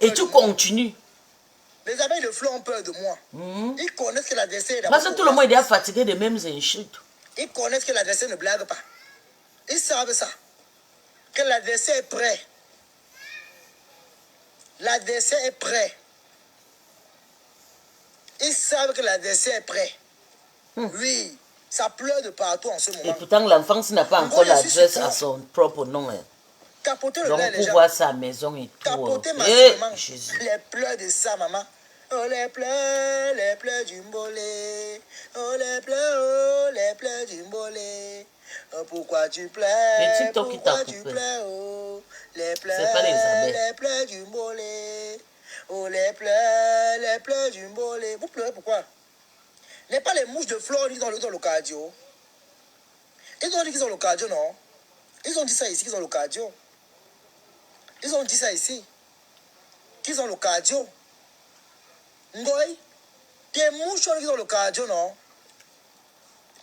Et tu continues. Les abeilles de fleurs ont peur de moi. Ils connaissent que l'adversaire est Parce que tout le monde est déjà fatigué des mêmes insultes. Ils connaissent que l'adversaire ne blague pas. Ils savent ça. Que l'adversaire est prêt. L'adversaire est prêt. Ils savent que l'adversaire est prêt. Oui, ça pleure de partout en ce moment. Et pourtant, l'enfance n'a pas encore l'adresse à son propre nom. Tapoter le Donc, lait, les pour gens. voir sa maison et tout. Tapoter massivement Jésus. les pleurs de sa maman. Oh, les pleurs du mbolé. Oh, les pleurs du mbolé. Oh, pourquoi tu pleures? Pourquoi tu pleures? Oh, les pleurs du mbolé. Oh, les pleurs du mbolé. Vous pleurez pourquoi? N'est pas les mouches de Floride qui sont le cardio. Ils ont dit qu'ils ont le cardio, non? Ils ont dit ça ici, qu'ils ont le cardio. Ils ont dit ça ici. Qu'ils ont le cardio. Ngoy, tes mouches qui ont le cardio, non?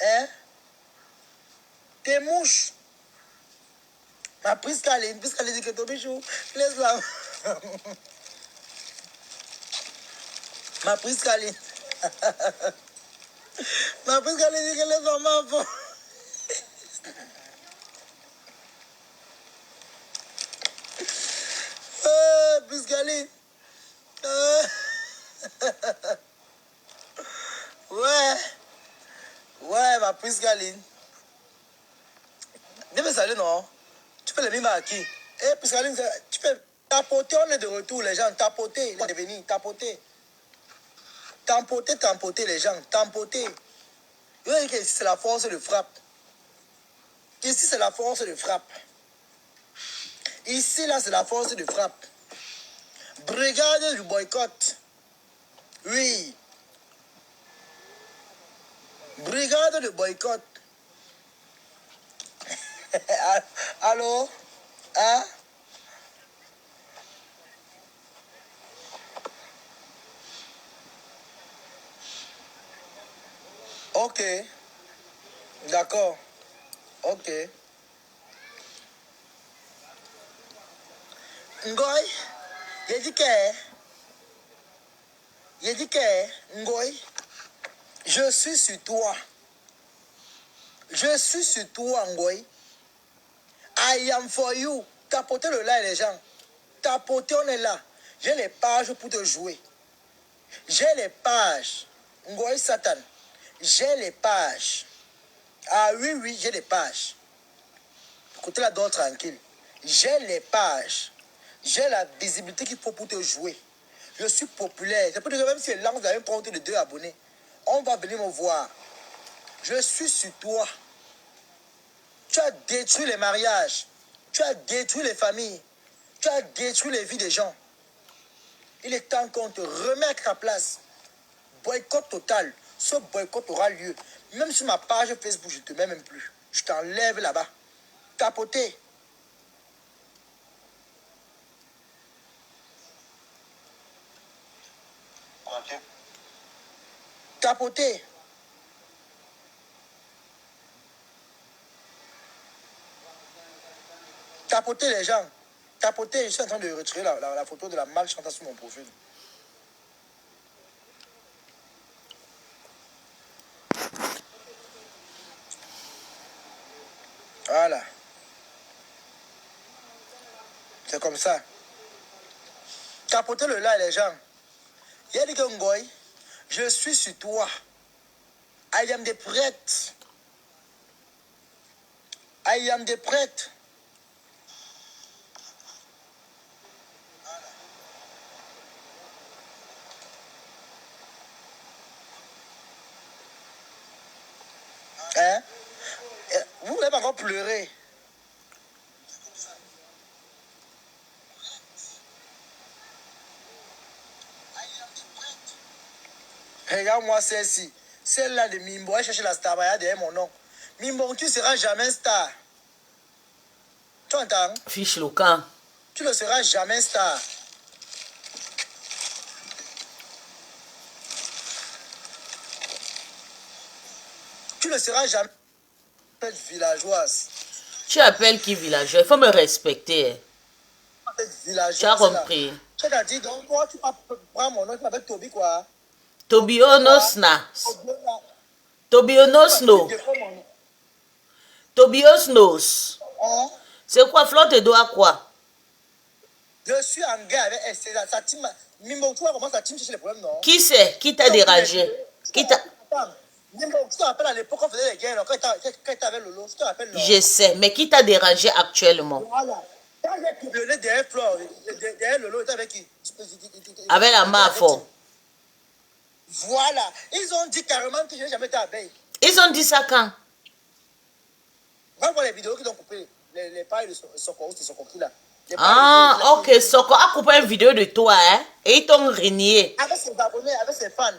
Hein? Tes mouches. Ma prise Caline dit que ton bichou, laisse-la. Ma prise Caline. Ma prise Caline dit que laisse-la maman. Piscaline. Ouais, ma Piscaline. Dès salut, non? Tu peux le mimer à qui? Eh, Piscaline, tu peux tapoter, on est de retour, les gens. Tapoter, ils vont devenir, tapoter. Tampoter, les gens. Tampoter. Oui, ici, c'est la force de frappe. Ici, c'est la force de frappe. Ici, là, c'est la force de frappe. Brigade du boycott. Oui. Brigade de boycott. Allô? Hein? Ok. D'accord. Ok. Ngoy, il dit que, Ngoy, je suis sur toi. Je suis sur toi, Ngoy. I am for you. Tapotez le là, les gens. Tapotez, on est là. J'ai les pages pour te jouer. J'ai les pages. Ngoy Satan. J'ai les pages. Ah oui, j'ai les pages. Écoutez la dehors tranquille. J'ai les pages. J'ai la visibilité qu'il faut pour te jouer. Je suis populaire. C'est pour dire que même si là, vous avez un compte de 2 abonnés, on va venir me voir. Je suis sur toi. Tu as détruit les mariages. Tu as détruit les familles. Tu as détruit les vies des gens. Il est temps qu'on te remette à ta place. Boycott total. Ce boycott aura lieu. Même sur ma page Facebook, je ne te mets même plus. Je t'enlève là-bas. Tapoter. Ok. Tapoter. Tapoter les gens. Tapoter, je suis en train de retirer la photo de la malle chantant sur mon profil. Voilà. C'est comme ça. Tapoter le là, les gens. Il y a dit que Ngoy, je suis sur toi. I am the prêtre. I am the prêtre. Hein? Vous n'avez pas encore pleuré. Regarde-moi celle-ci. Celle-là de Mimbo, elle cherche la star, il y a derrière mon nom. Mimbo, tu ne seras jamais star. Tu entends? Fiche le camp. Tu ne seras jamais star. Tu ne seras jamais villageoise. Tu appelles qui villageois? Il faut me respecter. Villageoise, tu as compris? Tu t'as dit, donc moi, tu prends mon nom, tu m'appelles Toby quoi? Tobionosna. Tobionosno. Tobiosnos. Hein? C'est quoi, Flo te doit quoi? Je suis en guerre avec elle. Sa team. Mimbo, tu vois comment sa team cherche les problèmes, non? Qui c'est? Qui t'a dérangé? Qui t'a... Mimbo, tu te rappelles à l'époque, on faisait les guerres, quand il était avec Lolo, tu te rappelles, non? Je sais, mais qui t'a dérangé actuellement? Voilà. Quand j'ai publié derrière Flore, derrière Lolo, il était avec qui? Avec la Mafo. Voilà. Ils ont dit carrément que je n'ai jamais été abeille. Ils ont dit ça quand? Va voir les vidéos qu'ils ont coupées. Les pailles de Soko, c'est Soko qui là. Ah, ok. Soko a coupé une vidéo de toi, hein? Et ils t'ont renié. Avec ses abonnés, avec ses fans.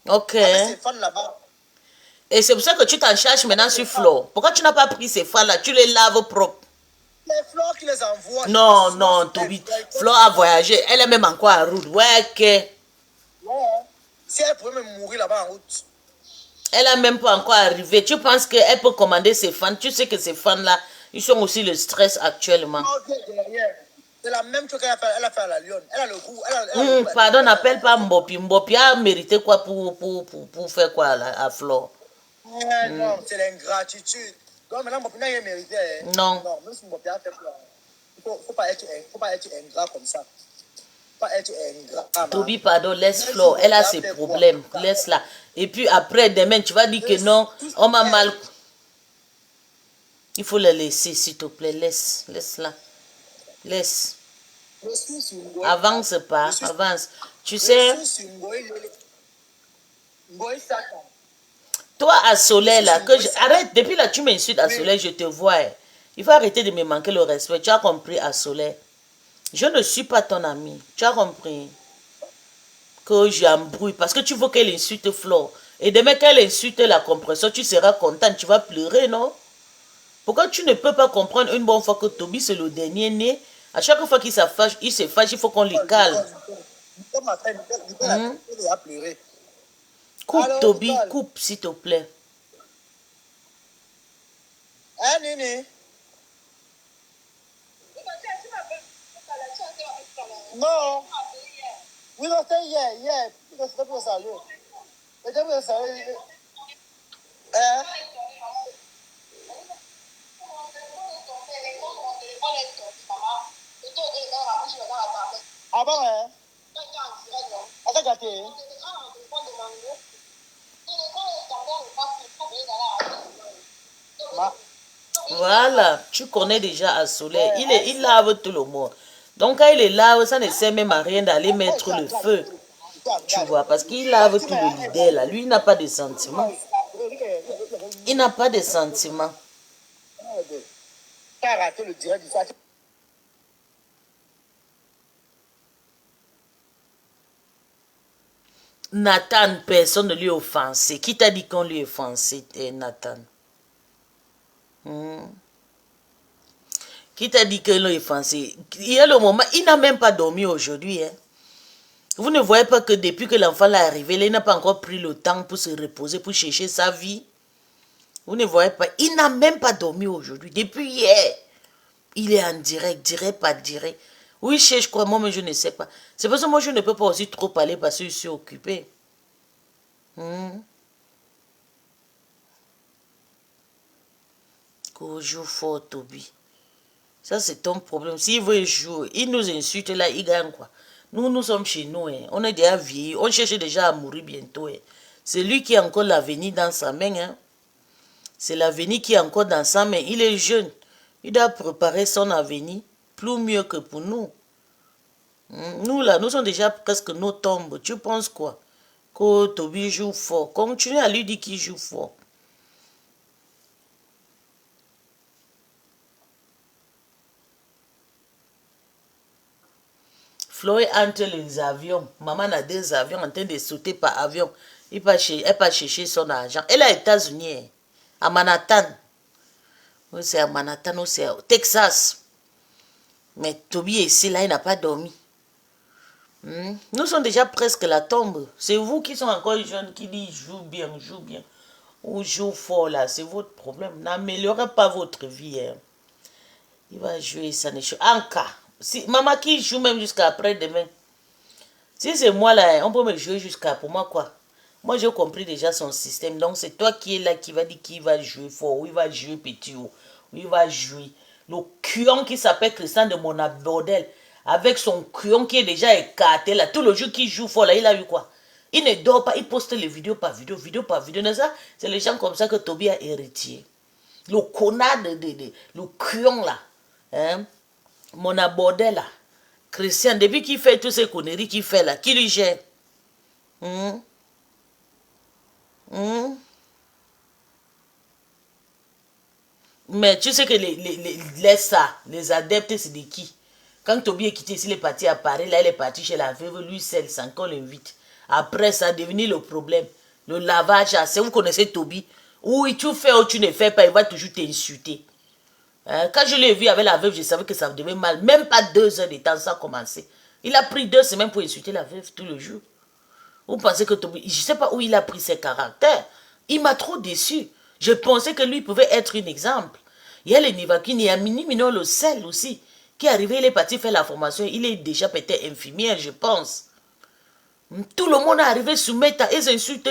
Ok. Avec ses fans là-bas. Et c'est pour ça que tu t'en charges maintenant sur Flo. Pourquoi tu n'as pas pris ces fans-là? Tu les laves propres. Les Flore qui les envoient. Non, non, Toby. Flo a voyagé. Elle est même encore à route. Ouais, ok. Ouais. Si elle pouvait me mourir là-bas en route. Elle n'a même pas encore arrivé. Tu penses qu'elle peut commander ses fans? Tu sais que ces fans-là, ils sont aussi le stress actuellement. C'est la même chose qu'elle a fait à la Lyon. Elle a le goût. Pardon, n'appelle pas Mbopi. Mbopi a mérité quoi pour faire quoi à Flo? Non, c'est l'ingratitude. Donc maintenant, Mbopi n'a rien mérité. Non. Non, même si Mbopi a fait quoi. Il ne faut pas être ingrat comme ça. Pas être ingrat. Toby, pardon, laisse Flo. Elle a ses problèmes. Laisse-la. Et puis après, demain, tu vas dire que non, on m'a mal. Il faut la laisser, s'il te plaît. Laisse-la. Laisse. Avance pas, avance. Tu sais, toi à Soleil, là, arrête, depuis là, tu m'insultes à Soleil, je te vois. Il faut arrêter de me manquer le respect. Tu as compris à Soleil? Je ne suis pas ton ami. Tu as compris? Que j'embrouille parce que tu veux qu'elle insulte Flo. Et demain qu'elle insulte la compression, tu seras content, tu vas pleurer, non? Pourquoi tu ne peux pas comprendre une bonne fois que Toby c'est le dernier né? À chaque fois qu'il se fâche, il faut qu'on le calme. Coupe Toby, coupe s'il te plaît. Hein, Nini? Non. Oui, non, c'est hier. C'est pour ça. C'est pour ça. Hein? Ah bon, hein? Attends, gâté. Voilà, tu connais déjà à Soleil. Il lave tout le monde. Donc quand il est lave, ça ne sert même à rien d'aller mettre le feu. Tu vois, parce qu'il lave tout le leader là. Lui, il n'a pas de sentiments. Il n'a pas de sentiments. Nathan, personne ne lui a offensé. Qui t'a dit qu'on lui a offensé, Nathan? Qui t'a dit qu'on l'a offensé? Il y a le moment, il n'a même pas dormi aujourd'hui. Hein. Vous ne voyez pas que depuis que l'enfant est arrivé, il n'a pas encore pris le temps pour se reposer, pour chercher sa vie. Vous ne voyez pas, il n'a même pas dormi aujourd'hui. Depuis hier, il est en direct, pas direct. Oui, je crois, moi, mais je ne sais pas. C'est pour ça que moi, je ne peux pas aussi trop parler parce que je suis occupé. Qu'on joue fort, Toby. Ça, c'est ton problème. S'il veut jouer, il nous insulte là, il gagne quoi. Nous sommes chez nous. Hein. On est déjà vieillis. On cherche déjà à mourir bientôt. Hein. C'est lui qui a encore l'avenir dans sa main. Hein. C'est l'avenir qui est encore dans sa main. Il est jeune. Il doit préparer son avenir. Plus mieux que pour nous. Nous là, nous sommes déjà presque nos tombes. Tu penses quoi? Que Toby joue fort. Continue à lui dire qu'il joue fort. Flo est entre les avions. Maman a 2 avions en train de sauter par avion. Elle va chercher son argent. Elle est aux États-Unis, à Manhattan. Oui, c'est à Manhattan, ou c'est au Texas. Mais Toby est ici, là, il n'a pas dormi. Nous sommes déjà presque la tombe. C'est vous qui sont encore jeunes qui disent joue bien, ou joue fort là. C'est votre problème. N'améliorez pas votre vie. Hein. Il va jouer, ça ne joue. En cas, si maman qui joue même jusqu'à après-demain. Si c'est moi là, on peut me jouer jusqu'à pour moi quoi. Moi j'ai compris déjà son système. Donc c'est toi qui est là qui va dire qui va jouer fort, ou il va jouer petit, ou il va jouer. Le cuon qui s'appelle Christian de Monabordel, avec son cuon qui est déjà écarté là, tout le jour qu'il joue fort là, il a eu quoi? Il ne dort pas, il poste les vidéos par vidéo, c'est les gens comme ça que Toby a hérité. Le connard le cuon là, hein? Monabordel là, Christian, depuis qu'il fait toutes ces conneries qu'il fait là, qui lui gère? Mais tu sais que les adeptes, c'est de qui? Quand Toby est quitté, s'il est parti à Paris, là, il est parti chez la veuve, lui seul, sans qu'on l'invite. Après, ça a devenu le problème. Le lavage, c'est vous connaissez Toby. Oui, tu fais ou tu ne fais pas, il va toujours t'insulter. Quand je l'ai vu avec la veuve, je savais que ça devait mal. Même pas 2 heures de temps, ça a commencé. Il a pris 2 semaines pour insulter la veuve tout le jour. Vous pensez que Toby... Je ne sais pas où il a pris ses caractères. Il m'a trop déçu. Je pensais que lui pouvait être un exemple. Il y a les Nivakin, il y a Mino le sel aussi, qui est arrivé, il est parti faire la formation. Il est déjà peut-être infirmière, je pense. Tout le monde est arrivé sous Meta. Ils insultent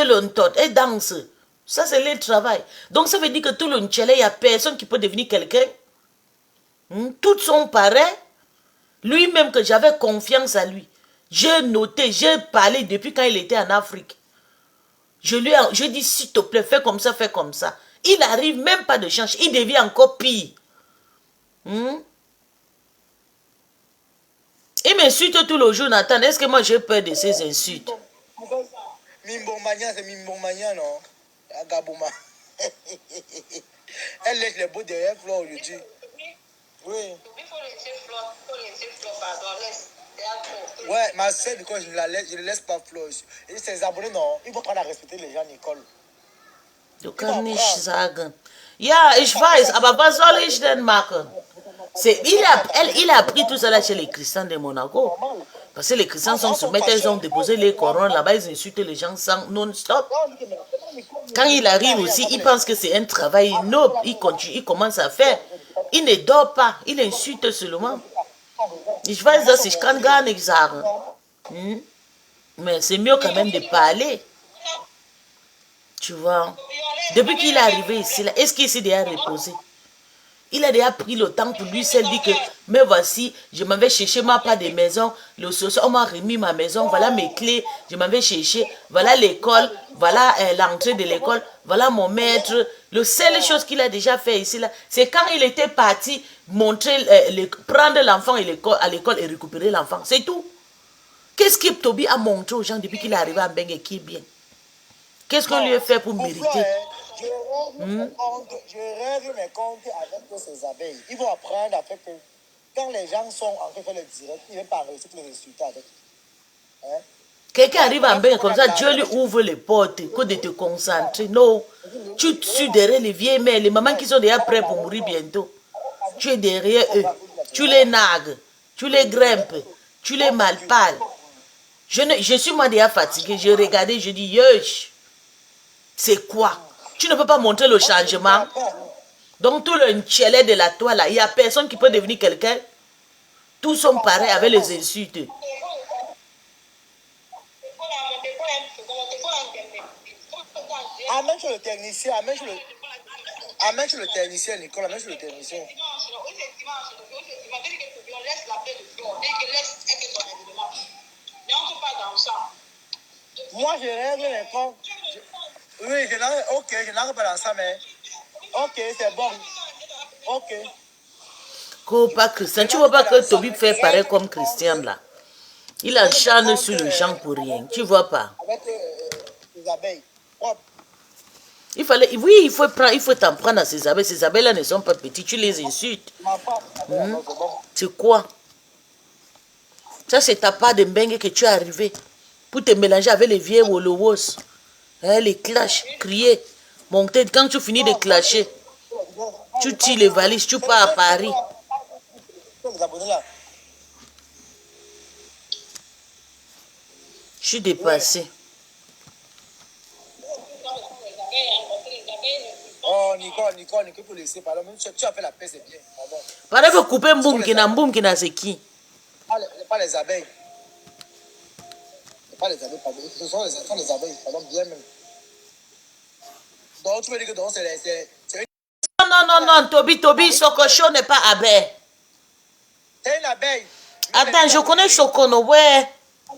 l'ontot, ils dansent. Ça, c'est leur travail. Donc, ça veut dire que tout le Ntchele, il n'y a personne qui peut devenir quelqu'un. Tous sont pareils. Lui-même, que j'avais confiance à lui. J'ai noté, j'ai parlé depuis quand il était en Afrique. Je lui ai dit, s'il te plaît, fais comme ça, fais comme ça. Il n'arrive même pas de changer. Il devient encore pire. Il m'insulte tout le jour, Nathan. Est-ce que moi, j'ai peur de ces insultes? Mimbomania, c'est Mimbomania, non? Gabouma. Elle laisse les beaux derrière Flore aujourd'hui. Oui. Il faut laisser Flore, pardon, laisse. Ouais, ma soeur, je ne laisse pas Flore. Et ses abonnés, non, ils vont prendre à respecter les gens, Nicole. Du kann nicht sagen. Ja, ich weiß, aber was soll ich denn machen? Il a appris tout ça là chez les chrétiens de Monaco. Parce que les chrétiens sont soumis, ils ont déposé les couronnes là-bas, ils insultent les gens non-stop. Quand il arrive aussi, il pense que c'est un travail noble. Il continue, il commence à faire. Il ne dort pas, il insulte seulement. Ich weiß das, ich kann gar nichts sagen. Mais c'est mieux quand même de parler. Tu vois. Depuis qu'il est arrivé ici, est-ce qu'il s'est déjà reposé? Il a déjà pris le temps pour lui seul dit que, mais voici, je m'en vais chercher ma part de maison, le soir, on m'a remis ma maison, voilà mes clés, je m'en vais chercher, voilà l'école, voilà l'entrée de l'école, voilà mon maître. La seule chose qu'il a déjà fait ici, c'est quand il était parti montrer, prendre l'enfant à l'école et récupérer l'enfant. C'est tout. Qu'est-ce que Toby a montré aux gens depuis qu'il est arrivé à Bengue qui est bien? Qu'est-ce qu'on lui a fait pour mériter? Je rêve mes comptes avec ces abeilles. Ils vont apprendre à faire que quand les gens sont en train de faire le direct, ils ne vont pas réussir les résultats avec. Quelqu'un arrive en bain comme ça, Dieu lui ouvre les portes, que de te concentrer. Non, tu suis derrière les vieilles mères, les mamans qui sont déjà prêtes pour mourir bientôt. Tu es derrière eux, tu les nagues, tu les grimpes, tu les malpales. Je suis moi déjà fatigué, je regardais, je dis, yosh, c'est quoi? Tu ne peux pas montrer le changement. Donc tout le Ntchele de la toile, il n'y a personne qui peut devenir quelqu'un. Tous sont pareils avec les insultes. Amène sur le technicien, amène sur le technicien, Nicole, amène sur le technicien. Moi, je rêve les comptes. Oui, je n'arrive pas dans ça, mais... Ok, c'est bon. Ok. Pas Christian. Tu ne vois pas que Toby fait pareil comme Christian là. Il enchaîne sur le champ pour rien. Tu ne vois pas. Avec les abeilles. Oui, il faut t'en prendre à ces abeilles. Ces abeilles là ne sont pas petites. Tu les insultes. C'est quoi? Ça, c'est ta part de Mbengue que tu es arrivé pour te mélanger avec les vieux Wolowos. Hein, les clashs, crier, monter. Quand tu finis de clasher, tu tires les valises, tu pars à Paris. Je suis dépassé. Oh, Nicole, pour laisser parler. Tu as fait la paix, c'est bien. Pareil que couper Mboumkina, c'est qui? Pas les abeilles. Pas les abeilles, pardon. Ce sont les abeilles, pardon, bien même. Donc, tu veux dire que donc, c'est Non, Toby, Sokocho n'est pas abeille. c'est une abeille. Attends, je connais Chocono, ouais.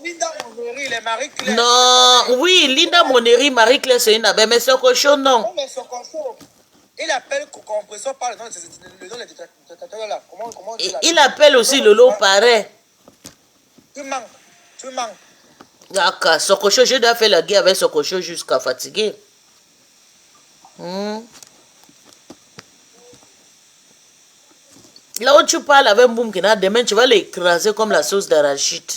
Linda Moneri, les Marie-Claire. Non, oui, Linda Moneri, Marie-Claire, c'est une abeille, mais Sokocho, non. Non, mais Sokocho, il appelle compresseur par le nom des détectateurs là. Comment Il appelle aussi Lolo pareil. Tu manques. D'accord, Sokocho, je dois faire la guerre avec Sokocho jusqu'à fatiguer. Là où tu parles avec Mboumkina, demain tu vas l'écraser comme la sauce d'arachide.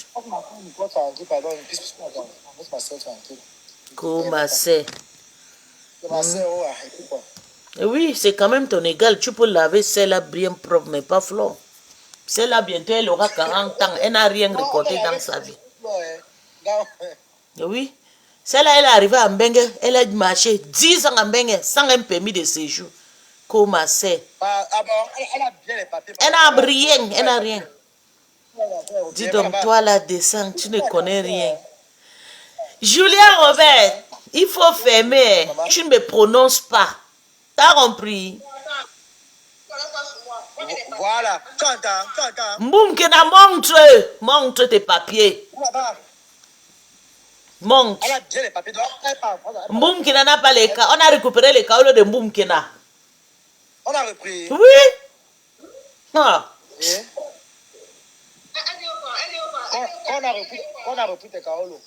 Comment c'est? Oui, c'est quand même ton égal. Tu peux laver celle-là bien propre, mais pas flot. Celle-là, bientôt, elle aura 40 ans. Elle n'a rien récolté dans sa vie. Oui. Celle-là, elle est arrivée à Mbengue. Elle a marché 10 ans à Mbengue sans un permis de séjour. Comment c'est? Elle a bien les papiers. Elle n'a rien. Elle n'a rien. Dis donc, toi, là, descends. Tu ne connais rien. Julien Robert, il faut fermer. Tu ne me prononces pas. T'as compris? Voilà. Tu entends. Mboumkina, montre tes papiers. Montre. Elle a bien les papiers. Mboumkina n'a pas les cas. On a récupéré les cas de Mboumkina. On a repris. Oui. Ah. On a repris tes Kaolo.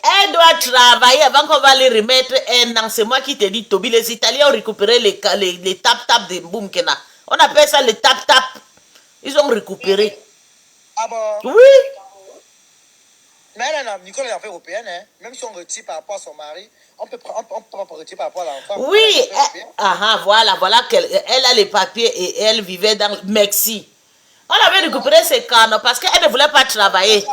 Elle doit travailler avant qu'on va les remettre un an. C'est moi qui te dis, Toby, les Italiens ont récupéré les tap-tap de Mboumkina. On appelle ça les tap-tap. Ils ont récupéré. Ah bon? Oui. Mais Nicole est en fait européenne, hein? Même si on retire par rapport à son mari, on peut pas retirer par rapport à l'enfant. Oui. Voilà qu'elle a les papiers et elle vivait dans le Mexique. On avait récupéré ses canaux parce qu'elle ne voulait pas travailler.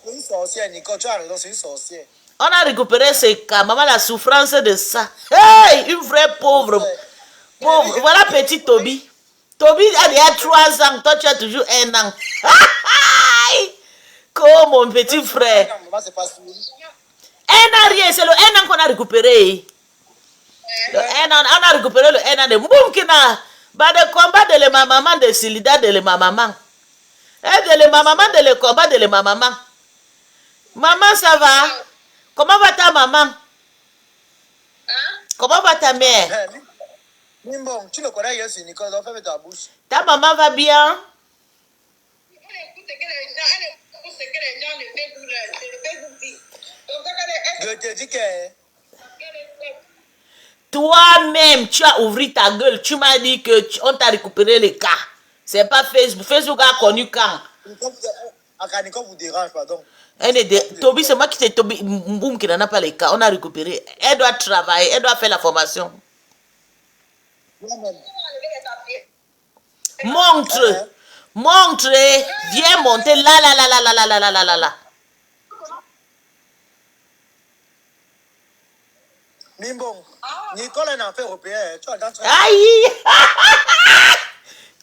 C'est une sorcière, Nicole, tu as raison, c'est une sorcière. On a récupéré ses cas. Maman, la souffrance de ça. Hey, une vraie pauvre. Voilà petit Toby. Toby a déjà 3 ans. Toi, tu as toujours 1 an. Comme mon petit frère. Elle n'a rien. C'est le 1 an qu'on a récupéré. Le 1 an. On a récupéré le 1 an de Mboumkina. Bah, de combat de ma maman, de Silida, de ma maman. Et de ma maman, de le combat de ma maman. Maman, ça va? Comment va ta maman? Comment va ta mère? Bon, tu le connais, Yes, Nicole, donc ferme ta bouche. Ta maman va bien? Je te dis que... Toi-même, tu as ouvert ta gueule. Tu m'as dit que on t'a récupéré les cas. C'est pas Facebook. Facebook a connu quand? Nicole vous dérange, pardon. Toby, c'est moi qui t'ai Toby. Mboum qui n'en a pas les cas. On a récupéré. Elle doit travailler. Elle doit faire la formation. Montre. Montre. Viens monter là. Mimbon, Nicole est un enfant européen. Tu as dans ton... Aïe.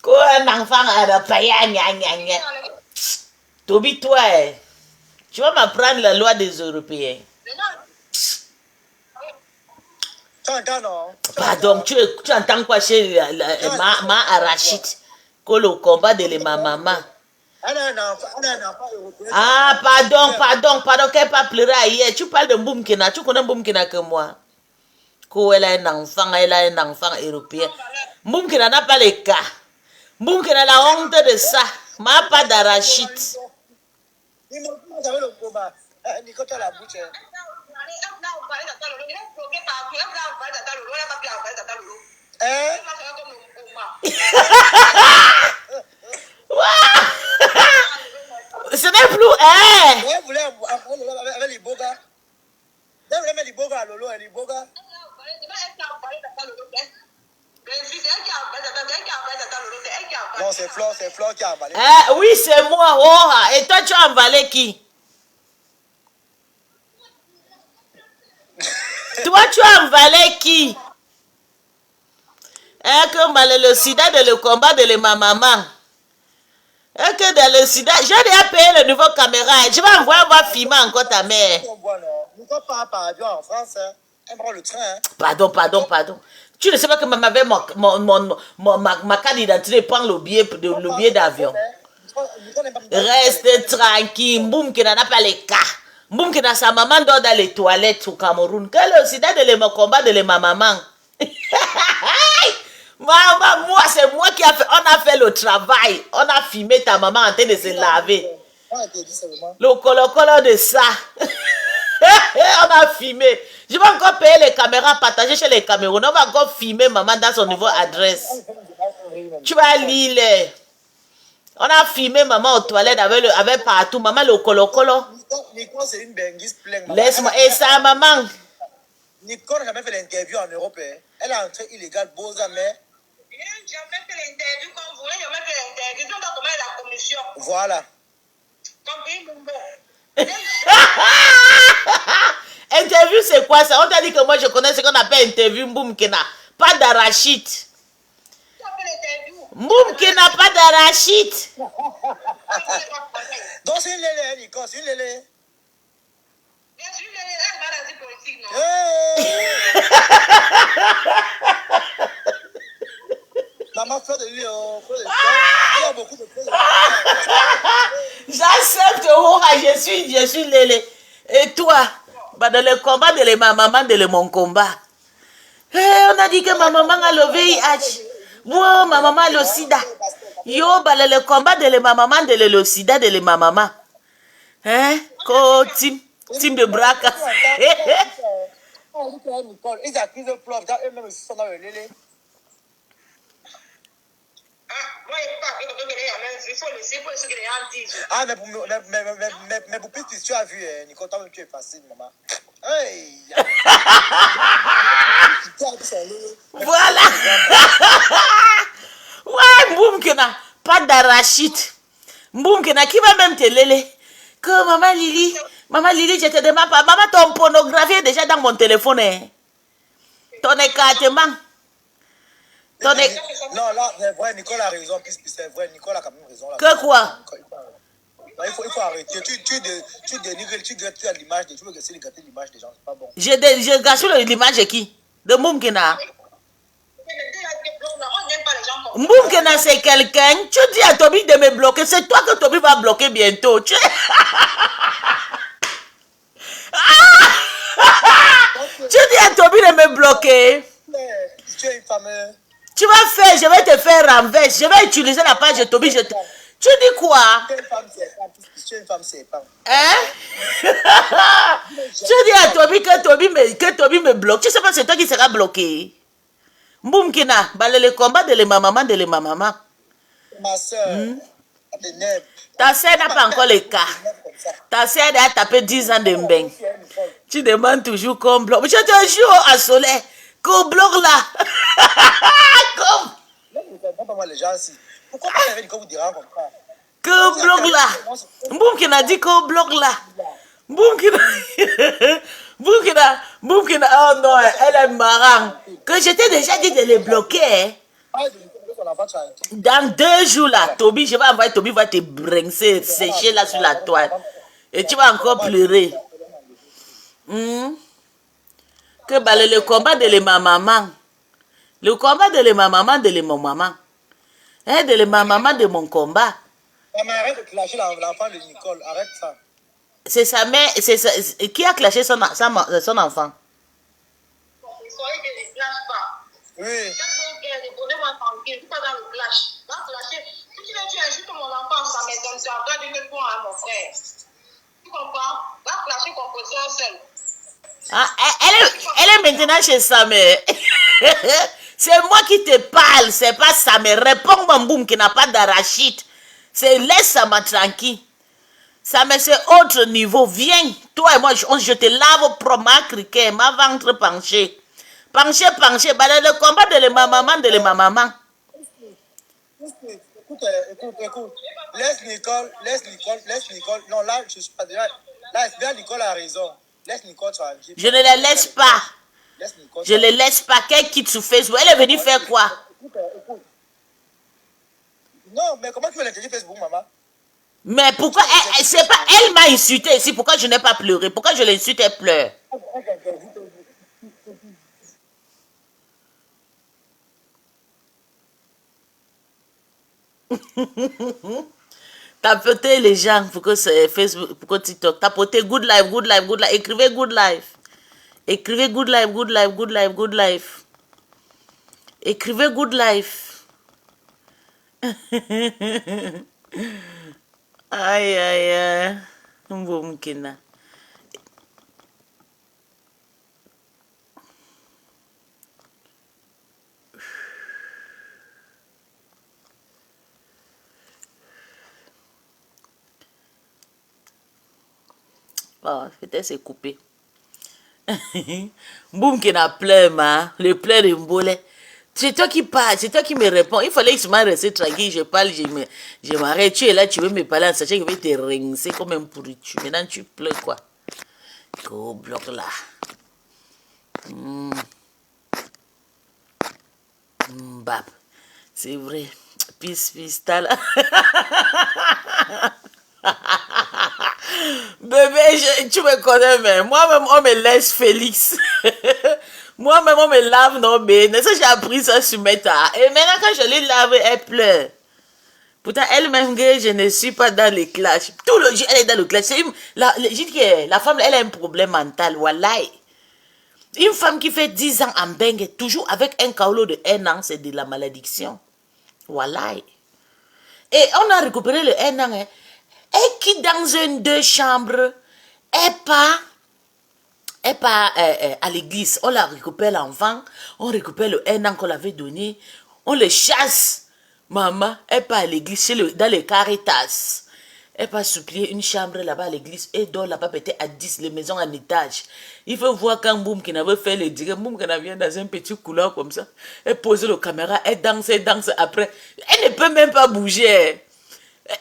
Quoi, un enfant européen. Toby, toi, tu vas m'apprendre la loi des Européens. Tu entends, non? Pardon, tu entends quoi chez ma Arachide? Que le combat de ma maman. Elle a un enfant européen. Ah, pardon, qu'elle pas pleurer hier. Tu parles de Mboumkina, tu connais Mboumkina que moi. Elle a un enfant européen. Mboumkina n'a pas les cas. Mboumkina a la honte de ça. Ma pas d'Arachide. Vous avez le combat. Nicole, tu as la bouche. Ce n'est plus... Hein? Ouais, vous voulez avec les beaux gars. Vous voulez mettre les beaux gars à Lolo et les beaux gars. Non, c'est Flore qui a emballé. Oui, c'est moi. Oh, et toi, tu as emballé qui? Toi, tu as emballé qui? Que emballé le sida de le combat de ma maman. Et que dans le sida, j'ai déjà payé le nouveau caméra. Je vais envoyer voir filmer encore ta mère. Nous ne pas par avion en France. Elle prend le train. Pardon. Tu ne sais pas que ma carte d'identité prend le billet d'avion. Reste tranquille. Mboum qui n'en a pas les cas. Mboum qui n'a sa maman dort dans les toilettes au Cameroun. Que le sida de le combat de ma maman. Maman, moi, c'est moi qui on a fait le travail. On a filmé ta maman en train de se laver. Le colo de ça. On a filmé. Je vais encore payer les caméras, partager chez les Camerounais. On va encore filmer maman dans son nouveau adresse. Tu vas lire. On a filmé maman aux toilettes avec partout. Maman, le colo. Laisse-moi. Et ça, maman. Nicole n'a jamais fait l'interview en Europe. Elle est entrée illégale, Boza, mais... J'ai jamais fait l'interview comme vous. J'ai jamais fait l'interview. Donc, comment est la commission? Voilà. Interview, c'est quoi ça? On t'a dit que moi, je connais ce qu'on appelle interview Mboumkena. Pas d'arachide. Mboumkena, pas d'arachide. Donc, c'est une lélé, Nicole, c'est une lélé. Maman fait de lui, il y a beaucoup de choses. J'accepte, je suis lélé. Et toi, dans le combat de ma maman, de mon combat. On a dit que ma maman a le VIH. Moi, ma maman a le sida. Yo, le combat de ma maman, de le sida, de ma maman. Hein? Team de braque. Ils accusent le prof, eux-mêmes aussi sont dans le lélé. Ah, mais pour plus tu as vu, Nicole, toi-même tu es facile, maman. Hey! Voilà! Ouais, Mboumkena, pas d'arachide. Mboumkena, qui va même te lélé? Que maman Lili, je te demande pas. Maman, ton pornographie est déjà dans mon téléphone. Hein? Ton écartement. Non, là, c'est vrai, Nicole a raison, puisque c'est vrai, Nicole a quand même raison. Là. Que quoi? Il faut arrêter. Tu dénigres, tu gâtes l'image des gens, tu veux essayer de gâter l'image des gens, c'est pas bon. Je gâche l'image de qui? De Mboumkena. Mboumkena, c'est quelqu'un. Tu dis à Toby de me bloquer. C'est toi que Toby va bloquer bientôt. Tu dis à Toby de me bloquer. Tu es une femme. Tu vas faire, je vais te faire renverse. Je vais utiliser la page de Toby. Tu dis quoi? Tu es une femme, c'est pas. Hein? Tu dis à Toby que Toby me bloque. Tu sais pas, c'est toi qui seras bloqué. Mboumkena, le combat de ma maman. Ma soeur, ta soeur n'a pas encore le cas. Ta soeur a tapé 10 ans de mbeng. Tu demandes toujours qu'on bloque. Je te jure à soleil, qu'on bloque là. Comme. Les gens ici. Pourquoi pas avec vous direz comme ça? Qu'on bloque là. Mboumkena dit qu'on bloque là. Mboumkena, oh non, elle est marrante. Que je t'ai déjà dit de les bloquer. Dans 2 jours là, Toby, je vais envoyer Toby, va te brincer, sécher là sur la toile. Et tu vas encore pleurer. Que le combat de ma maman. Le combat de ma maman, de mon maman. Hein, de ma maman, de mon combat. Mais arrête de clasher l'enfant de Nicole, arrête ça. C'est sa mère, qui a clashé son enfant? Soyez que je ne clash pas. Oui. Donnez-moi tranquille, tout pas dans le clash. Dans le clash, si tu veux, tu insultes mon enfant en sa maison, tu as regardé que toi, mon frère. Tu comprends? Va clasher ton position seul. Ah, elle est maintenant chez sa mère. C'est moi qui te parle, c'est pas sa mère. Réponds-moi, Mboum, qui n'a pas d'arachide. C'est laisse ça m'a tranquille. Ça mais c'est autre niveau. Viens, toi et moi, je te lave pour ma criquet, ma ventre penché. Penché, bah le combat de ma maman, Écoute. Laisse Nicole. Non, là, je suis pas déjà. Là, Nicole a raison. Laisse Nicole tranquille. Je ne la laisse pas. Je ne la laisse pas. Qu'elle quitte sur Facebook. Elle est venue faire quoi? Écoute. Non, mais comment tu veux l'interdire Facebook, maman? Mais pourquoi c'est pas elle m'a insulté ici? Pourquoi je n'ai pas pleuré? Pourquoi je l'insulte, elle pleure? Tapotez les gens pour que c'est Facebook, pour que TikTok. Tapotez good life. Écrivez good life. Écrivez good life. Écrivez good life. Aïe. Mbomkina. Bon, peut-être c'est coupé. Boum qui n'a plein, le plein de Mbolé. C'est toi qui parles, c'est toi qui me réponds. Il fallait que je m'arrête tranquille, je parle, je m'arrête. Tu es là, tu veux me parler en sachant que je vais te rincer comme un pourritu. Maintenant, tu pleures quoi? Go bloc là. Bap. C'est vrai. Peace, t'as là. Bébé, tu me connais même. Moi-même, on me laisse Félix. Moi-même, on me lave, non, mais j'ai appris ça sur Meta. Et maintenant, quand je l'ai lavé, elle pleure. Pourtant, elle-même, je ne suis pas dans les clashs. Tout le jour, elle est dans le clash. Je dis que la femme, elle a un problème mental. Voilà. Une femme qui fait 10 ans en bengue, toujours avec un kaolo de 1 an, c'est de la malédiction. Voilà. Et on a récupéré le 1 an. Hein. Et qui dans une 2 chambres est pas à l'église. On la récupère l'enfant, on récupère le 1 an qu'on l'avait donné, on le chasse. Maman, elle pas à l'église, dans les Caritas. Elle pas supplier une chambre là-bas à l'église et dort là-bas peut-être à 10, les maisons en étage. Il faut voir quand Boum qui avait fait le direct, Boum qui vient dans un petit couloir comme ça. Elle pose la caméra, elle danse après. Elle ne peut même pas bouger.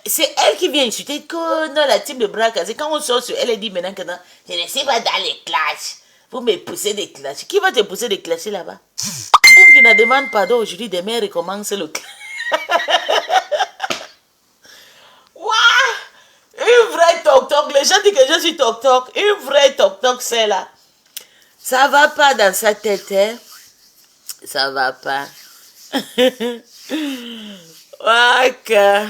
C'est elle qui vient insulter que non, la team de bras cassés. Quand on sort sur elle, elle dit maintenant que non, je ne suis pas dans les clashs. Vous me poussez des clashs. Qui va te pousser des clashs là-bas? Boum qui ne demande pardon aujourd'hui, demain recommence le clash. Une vraie toc-toc. Les gens disent que je suis toc-toc. Une vraie toc-toc, c'est là. Ça va pas dans sa tête, hein? Ça va pas. Waka.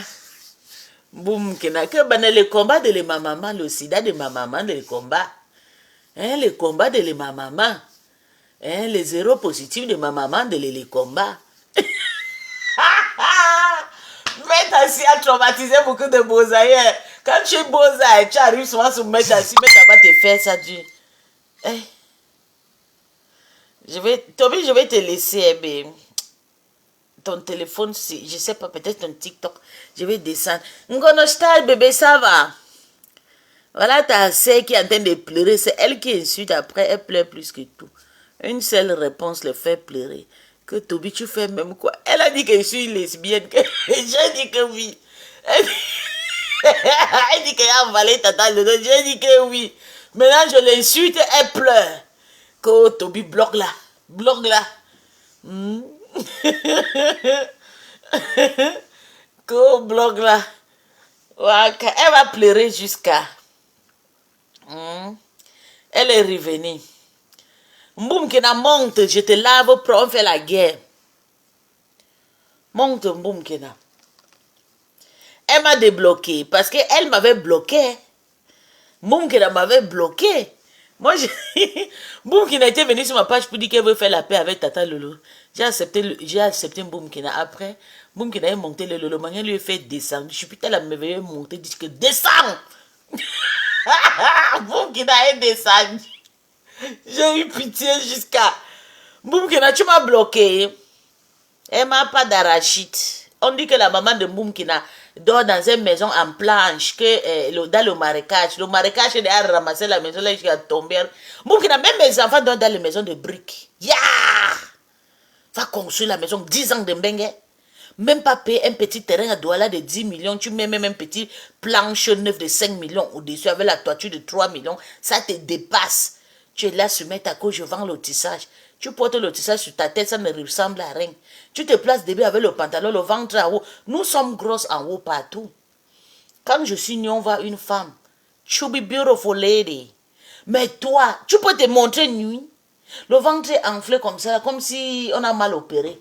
Boum, que le combat de ma maman, le sida de ma maman, le combat. Hein, le combat de ma maman. Hein, les zéros positifs de ma maman, de les combats. Métassi a traumatisé beaucoup de Bozaïens. Quand tu es Bozaï, tu arrives souvent sur Métassi, Métassi va te faire ça du... Hey. Toby, je vais te laisser, mais ton téléphone, je sais pas, peut-être ton TikTok, je vais descendre. Ngonostal, bébé, ça va? Voilà ta sœur qui est en train de pleurer, c'est elle qui insulte après, elle pleure plus que tout. Une seule réponse le fait pleurer. Que Toby, tu fais même quoi? Elle a dit que je suis lesbienne. J'ai dit que oui. Elle dit qu'elle a avalé tata le dos. J'ai dit que oui. Maintenant, je l'insulte, elle pleure. Que Toby bloque là. Bloque là. Que bloque là. Elle va pleurer jusqu'à... Elle est revenue. Mboum Kena monte, je te lave, on fait la guerre. Monte Mboum Kena. Elle m'a débloqué parce qu'elle m'avait bloqué. Mboum Kena m'avait bloqué. Moi, Mboum Kena était venue sur ma page pour dire qu'elle veut faire la paix avec Tata Lolo. J'ai accepté Mboum Kena. Après, Mboum Kena est monté le Lolo. Maintenant, lui a fait descendre. Je suis putain la merveilleuse montée, dit que descends. Mboum Kena est descendu. J'ai eu pitié jusqu'à... Mboum Kena, tu m'as bloqué. Elle m'a pas d'arachide. On dit que la maman de Mboum Kena, dort dans une maison en planche, que dans le marécage. Le marécage est à ramasser la maison, là, il a tombé. Bon, même mes enfants dorment dans les maisons de briques. Ya! Va construire la maison, 10 ans de bengue. Même pas payer un petit terrain à Douala de 10 millions, tu mets même un petit planche neuf de 5 millions au-dessus avec la toiture de 3 millions, ça te dépasse. Tu es là, se mettre à cause, je vends le tissage. Tu portes le tissage sur ta tête, ça ne ressemble à rien. Tu te places début avec le pantalon, le ventre en haut. Nous sommes grosses en haut partout. Quand je suis née, on voit une femme. You be beautiful lady. Mais toi, tu peux te montrer nuit. Le ventre est enflé comme ça, comme si on a mal opéré.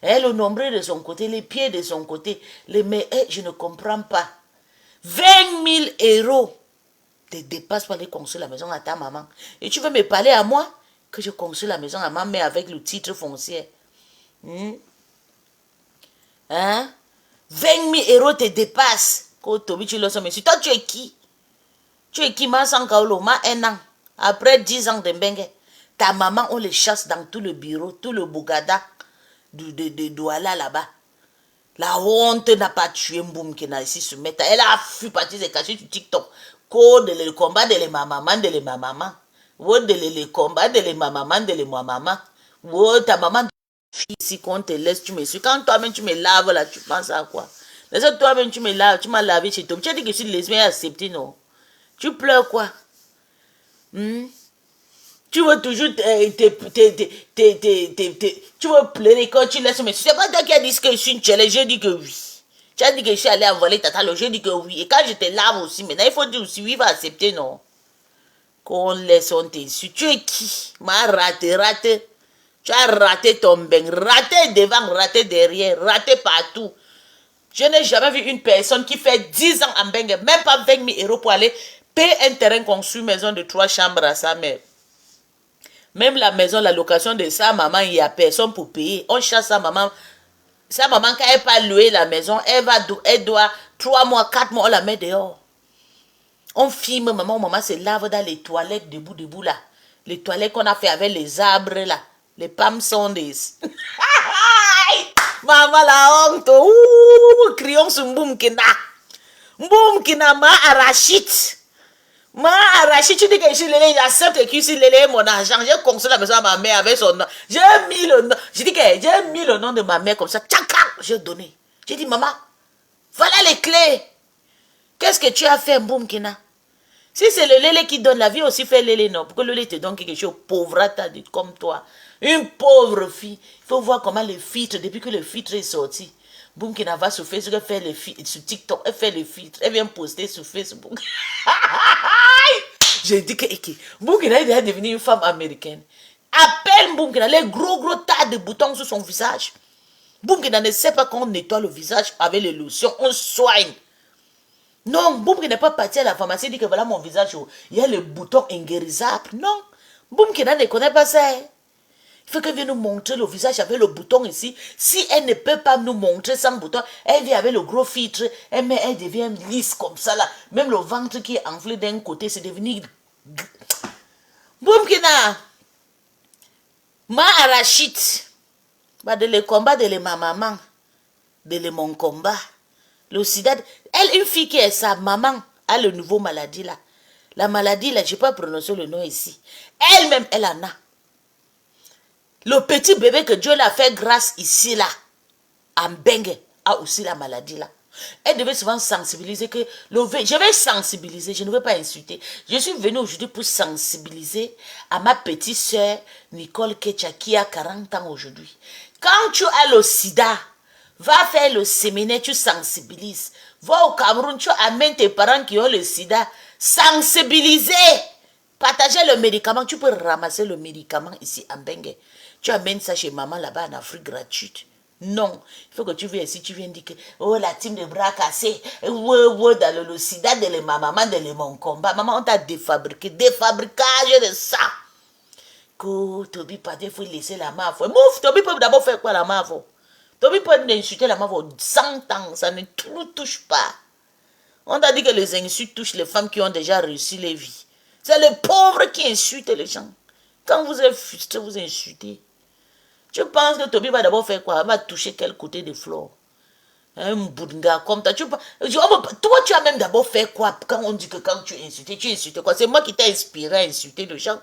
Et le nombril de son côté, les pieds de son côté. Mais je ne comprends pas. 20 000 euros te dépasse pour aller construire la maison à ta maman. Et tu veux me parler à moi que je construis la maison à ma mère avec le titre foncier. Hein? 20 000 euros te dépasse. Mais si toi tu es qui? Tu es qui? Ma sankaolo, ma un an. Après 10 ans de bengue. Ta maman, on les chasse dans tout le bureau, tout le bougada de Douala là-bas. La honte n'a pas tué Mboum qui n'a ici se mettre. Elle a fui partir se cacher sur TikTok. Code le combat de les maman, de les maman. Ou de les combats de les maman, de les maman. Ou ta maman ici qu'on te laisse, tu me suis. Quand toi-même tu me laves là, tu penses à quoi? Les toi-même tu me laves, tu m'as lavé chez toi. Tu as dit que je suis lesbienne acceptée, non? Tu pleures quoi? Tu veux toujours tu veux pleurer quand tu laisses, mais c'est pas toi qui as dit que je suis une challenge, j'ai dit que oui. Tu as dit que je suis allée envoler ta talo, j'ai dit que oui. Et quand je te lave aussi, maintenant il faut dire aussi oui, va accepter, non? Qu'on laisse, on t'insulte. Tu es qui? Ma raté. Tu as raté ton bain, raté devant, raté derrière, raté partout. Je n'ai jamais vu une personne qui fait 10 ans en bain, même pas 20 000 euros pour aller payer un terrain construit, maison de 3 chambres à sa mère. Même la maison, la location de sa maman, il n'y a personne pour payer. On chasse sa maman. Sa maman, quand elle n'a pas loué la maison, elle doit 3 mois, 4 mois, on la met dehors. On filme maman se lave dans les toilettes debout là. Les toilettes qu'on a fait avec les arbres là. Les palm sundays. Maman la honte. Crions sur Mboumkina. Mboumkina ma arachite. Ma arraché, tu dis que je suis lélé, j'accepte que je suis lélé mon argent. J'ai construit la maison à ma mère avec son nom. J'ai mis le nom. Je dis que j'ai mis le nom de ma mère comme ça. Tchaka, j'ai donné. J'ai dit, maman, voilà les clés. Qu'est-ce que tu as fait, Mboumkina? Si c'est le lélé qui donne la vie, aussi fait lélé, non. Pourquoi le lélé te donne quelque chose, pauvrata comme toi. Une pauvre fille. Il faut voir comment le filtre, depuis que le filtre est sorti. Mboumkina va sur Facebook, elle fait le filtre, sur TikTok, elle fait le filtre, elle vient poster sur Facebook. J'ai dit que Mboumkina est devenue une femme américaine. Appelle Mboumkina, les gros tas de boutons sur son visage. Mboumkina ne sait pas qu'on nettoie le visage avec les lotions, on soigne. Non, Mboumkina n'est pas parti à la pharmacie et dit que voilà mon visage, il y a le bouton inguérissable. Non, Mboumkina ne connaît pas ça. Il faut qu'elle vienne nous montrer le visage avec le bouton ici. Si elle ne peut pas nous montrer sans bouton, elle vient avec le gros filtre. Elle devient lisse comme ça là. Même le ventre qui est enflé d'un côté, c'est devenu... Mboumkina, ma arachite. Bah de le combat de ma maman. De mon combat. Le sida. Elle, une fille qui est sa maman, a le nouveau maladie là. La maladie là, je ne vais pas prononcer le nom ici. Elle-même, elle en a. Le petit bébé que Dieu l'a fait grâce ici, là, en Bengue, a aussi la maladie, là. Elle devait souvent sensibiliser que je vais sensibiliser, je ne veux pas insulter. Je suis venue aujourd'hui pour sensibiliser à ma petite soeur Nicole Ketcha qui a 40 ans aujourd'hui. Quand tu as le sida, va faire le séminaire, tu sensibilises. Va au Cameroun, tu amènes tes parents qui ont le sida. Sensibiliser. Partager le médicament. Tu peux ramasser le médicament ici en Bengue. Tu amènes ça chez maman là-bas en Afrique gratuite. Non. Il faut que tu viennes ici, tu viens dire que oh la team de bras cassés. Dans le sida de ma maman, de mon combat. Maman, on t'a défabriqué. Défabricage de ça. Que Toby pas il faut laisser la main. Mouf, Toby peut d'abord faire quoi la main? Toby peut insulter la main 100 ans. Ça ne nous touche pas. On t'a dit que les insultes touchent les femmes qui ont déjà réussi les vies. C'est les pauvres qui insultent les gens. Quand vous êtes frustré, vous insultez. Tu penses que Toby va d'abord faire quoi? Elle va toucher quel côté de flore? Un boudinga comme toi. Toi, tu as même d'abord fait quoi quand on dit que quand tu insultes quoi? C'est moi qui t'ai inspiré à insulter les gens.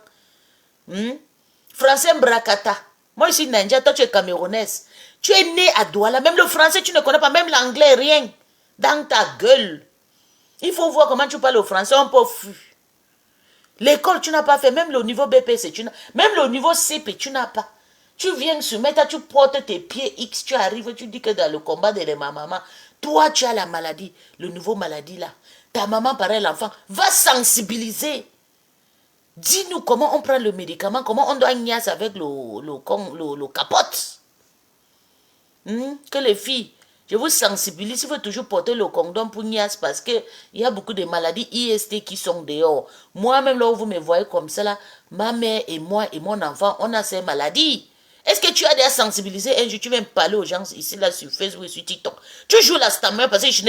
Français Mbrakata. Moi, ici, Ninja, toi, tu es camerounaise. Tu es né à Douala. Même le français, tu ne connais pas. Même l'anglais, rien. Dans ta gueule. Il faut voir comment tu parles au français. On peut fuir. L'école, tu n'as pas fait. Même le niveau BPC, même le niveau CP, tu n'as pas. Tu viens se mettre, tu portes tes pieds X, tu arrives, tu dis que dans le combat de ma maman, toi, tu as la maladie, le nouveau maladie là. Ta maman, pareil, l'enfant, va sensibiliser. Dis-nous comment on prend le médicament, comment on doit niaise avec le capote. Que les filles, je vous sensibilise, il faut toujours porter le condom pour niaise parce qu'il y a beaucoup de maladies IST qui sont dehors. Moi-même, là où vous me voyez comme ça, là, ma mère et moi et mon enfant, on a ces maladies. Est-ce que tu as déjà sensibilisé un jour, tu viens me parler aux gens ici, là, sur Facebook et sur TikTok? Tu joues la stammer parce que je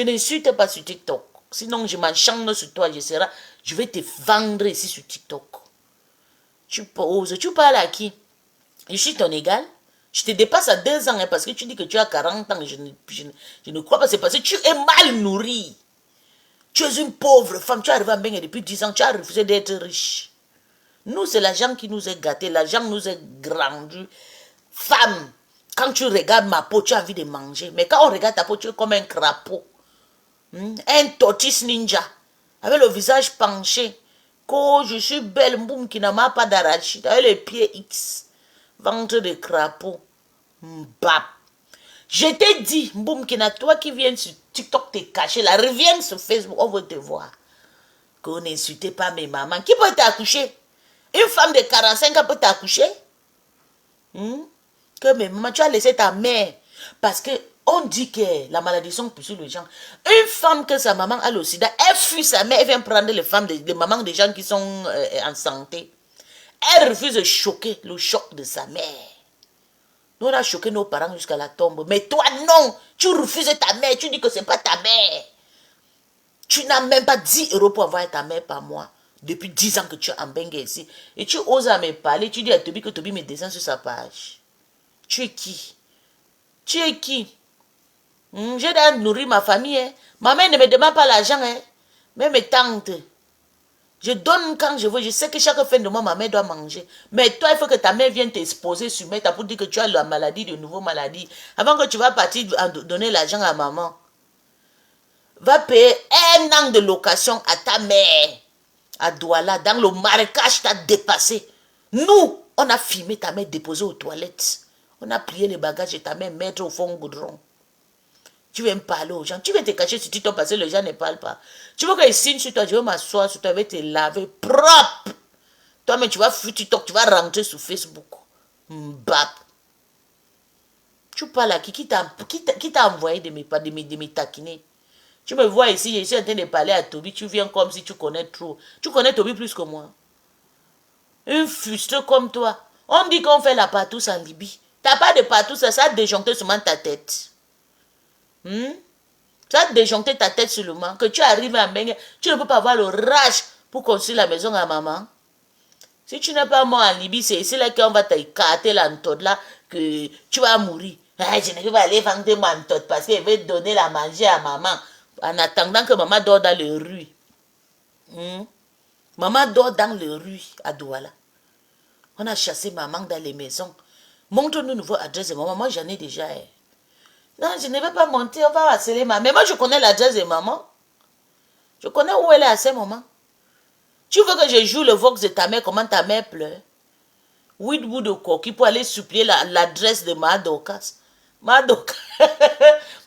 n'insulte pas sur TikTok. Sinon, je m'enchaîne sur toi, je vais te vendre ici sur TikTok. Tu parles à qui? Je suis ton égal. Je te dépasse à 2 ans hein, parce que tu dis que tu as 40 ans. Je ne crois pas, c'est parce que tu es mal nourri. Tu es une pauvre femme, tu es arrivé à Mbengue depuis 10 ans, tu as refusé d'être riche. Nous, c'est l'argent qui nous est gâté, l'argent nous est grandi. Femme, quand tu regardes ma peau, tu as envie de manger. Mais quand on regarde ta peau, tu es comme un crapaud. Un tortoise ninja, avec le visage penché. Que je suis belle, boum, qui n'a pas d'arachide, avec les pieds X. Ventre de crapaud. Mbap. Je t'ai dit, boum, qui n'a toi qui viens sur TikTok te cacher, là, reviens sur Facebook, on veut te voir. Qu'on n'insulte pas mes mamans. Qui peut t'accoucher? Une femme de 45 ans peut t'accoucher? Que mes mamans, tu as laissé ta mère. Parce que on dit que la malédiction pousse les gens. Une femme que sa maman a le sida, elle fuit sa mère, elle vient prendre les femmes, les mamans des gens qui sont en santé. Elle refuse de choquer le choc de sa mère. Nous, on a choqué nos parents jusqu'à la tombe. Mais toi, non. Tu refuses ta mère. Tu dis que ce n'est pas ta mère. Tu n'as même pas 10 € pour avoir ta mère par mois. Depuis 10 ans que tu es en Mbengue ici. Et tu oses à me parler. Tu dis à Toby que Toby me descend sur sa page. Tu es qui? Tu es qui? J'ai déjà nourri ma famille. Hein. Ma mère ne me demande pas l'argent. Hein. Mais mes tantes. Je donne quand je veux. Je sais que chaque fin de mois, ma mère doit manger. Mais toi, il faut que ta mère vienne t'exposer sur Meta pour dire que tu as la maladie, de nouveau maladie. Avant que tu vas partir donner l'argent à maman. Va payer 1 an de location à ta mère. À Douala, dans le marécage, t'as dépassé. Nous, on a filmé ta mère déposée aux toilettes. On a plié les bagages de ta mère, mettre au fond goudron. Tu viens me parler aux gens. Tu veux te cacher sur TikTok parce que les gens ne parlent pas. Tu veux qu'ils signent sur toi. Je vais m'asseoir sur toi. Je vais te laver propre. Toi-même, tu vas fuir TikTok. Tu vas rentrer sur Facebook. Mbap. Tu parles à qui t'a envoyé de me taquiner? Tu me vois ici. Je suis en train de parler à Toby. Tu viens comme si tu connais trop. Tu connais Toby plus que moi. Une fuste comme toi. On dit qu'on fait la partouze en Libye. T'as pas de partouze. Ça a déjoncté seulement ta tête. Ça a déjoncté ta tête seulement. Que tu arrives à Mbengue, tu ne peux pas avoir le rage pour construire la maison à maman. Si tu n'es pas mort en Libye, c'est ici là qu'on va t'écarter l'antode là, que tu vas mourir. Ah, je ne peux pas aller vendre mon antode parce qu'elle veut donner la manger à maman. En attendant que maman dort dans les rues. Maman dort dans les rues à Douala. On a chassé maman dans les maisons. Montre-nous une nouvelle adresse de maman. Moi, j'en ai déjà. Non, je ne vais pas monter, on va harceler maman. Mais moi, je connais l'adresse de maman. Je connais où elle est à ce moment. Tu veux que je joue le vox de ta mère, comment ta mère pleure? 8 bouts de coquille pour aller supplier l'adresse de Madokas.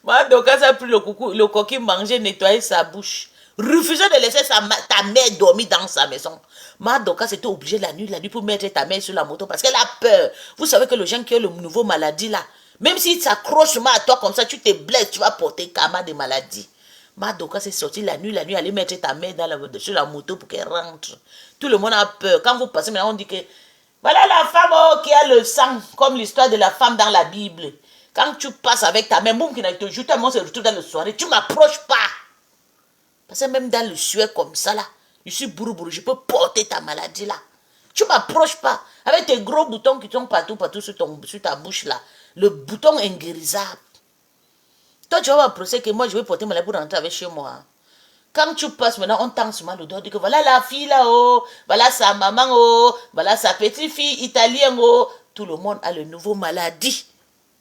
Madokas a pris le coquille, manger, nettoyer sa bouche. Refusé de laisser ta mère dormir dans sa maison. Madokas était obligée la nuit pour mettre ta mère sur la moto parce qu'elle a peur. Vous savez que les gens qui ont le nouveau maladie là, même s'il s'accroche à toi comme ça, tu te blesses, tu vas porter karma de maladie. Madoka s'est sorti la nuit, aller mettre ta mère sur la moto pour qu'elle rentre. Tout le monde a peur. Quand vous passez, maintenant on dit que voilà la femme qui a le sang, comme l'histoire de la femme dans la Bible. Quand tu passes avec ta mère, boum, qui n'a te joué, tout le monde se retrouve dans le soirée, tu ne m'approches pas. Parce que même dans le suet comme ça là, je suis bourou, je peux porter ta maladie là. Tu ne m'approches pas. Avec tes gros boutons qui sont partout sur ta bouche là. Le bouton inguérissable. Toi, tu vas avoir procès que moi, je vais porter malade pour rentrer avec chez moi. Quand tu passes maintenant, on tend sur le dos, dit que voilà la fille là-haut, voilà sa maman, oh, voilà sa petite fille italienne, oh. Tout le monde a le nouveau maladie.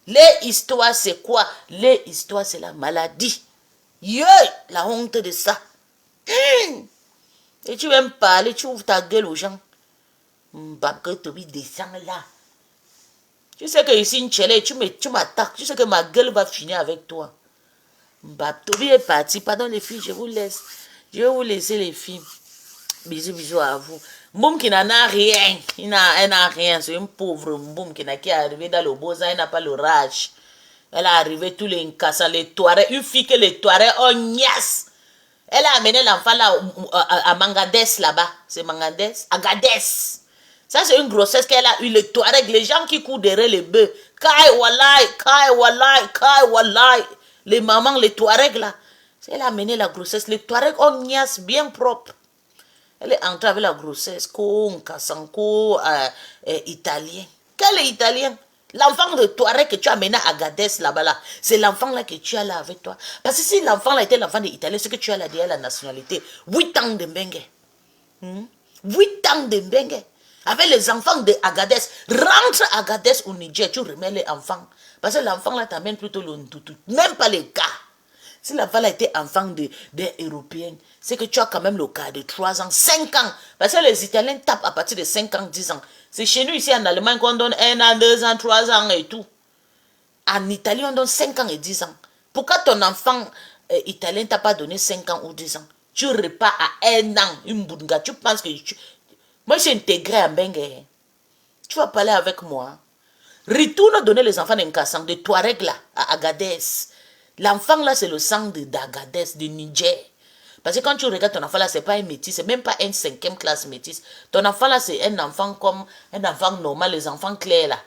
Les histoires, c'est quoi? Les histoires, c'est la maladie. Yeah, la honte de ça. Et tu veux me parler, tu ouvres ta gueule aux gens. Mbabke Tobi descend là. Tu sais que ici, tu m'attaques. Tu sais que ma gueule va finir avec toi. Tobi est parti. Pardon les filles, je vous laisse. Je vais vous laisser les filles. Bisous, bisous à vous. Mboum qui n'en a rien. Elle n'a rien. C'est une pauvre Mboum qui est arrivée dans le Boza. Elle n'a pas le rage. Elle est arrivée tous les cassants, les Touaregs. Une fille que les Touaregs ont niasse. Elle a amené l'enfant là à Mangadès là-bas. C'est Mangadès. Agadès. Ça, c'est une grossesse qu'elle a eu. Les Touaregs, les gens qui courent derrière les bœufs. Kai walai, kai walai, kai walai. Les mamans, les Touaregs là. Elle a amené la grossesse. Les Touaregs ont niasse bien propre. Elle est entrée avec la grossesse. Kassanko, italien. Quel est italien? L'enfant de Touareg que tu as amené à Agadez là-bas, là, c'est l'enfant là que tu as là avec toi. Parce que si l'enfant là était l'enfant de l'Italien, c'est que tu as là derrière la nationalité. 8 ans de Mbengue. 8 ans de Mbengue. Avec les enfants de Agadez. Rentre à Agadez au Niger, tu remets les enfants. Parce que l'enfant là t'amène plutôt le toutou. Même pas les gars. Si l'enfant là était enfant des Européens, c'est que tu as quand même le cas de 3 ans, 5 ans. Parce que les Italiens tapent à partir de 5 ans, 10 ans. C'est chez nous ici en Allemagne qu'on donne 1 an, 2 ans, 3 ans et tout. En Italie, on donne 5 ans et 10 ans. Pourquoi ton enfant italien t'a pas donné 5 ans ou 10 ans? Tu repars à 1 an, une bounga. Tu penses que... Moi, je suis intégré à Bengue. Tu vas parler avec moi. Retourne donner les enfants d'un cassant de Touareg là, à Agadez. L'enfant là, c'est le sang d'Agadez, de Niger. Parce que quand tu regardes ton enfant là, c'est pas un métis, c'est même pas un 5e classe métis. Ton enfant là, c'est un enfant comme un enfant normal, les enfants clairs là.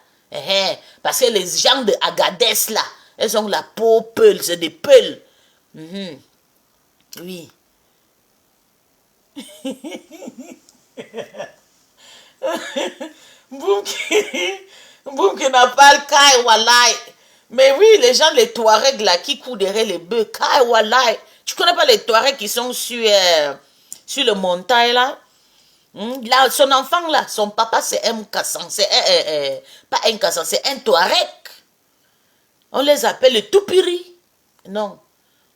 Parce que les gens de Agadez là, elles ont la peau peule, c'est des peuls. Oui. Boum qui n'a pas le kai walai. Mais oui, les gens, les Touaregs là, qui courent derrière les bœufs, kai walai. Tu connais pas les Touaregs qui sont sur le montagne là? Là, son enfant là, son papa c'est un Kassan, c'est pas un Kassan, c'est un Touareg. On les appelle les Toupiri. Non,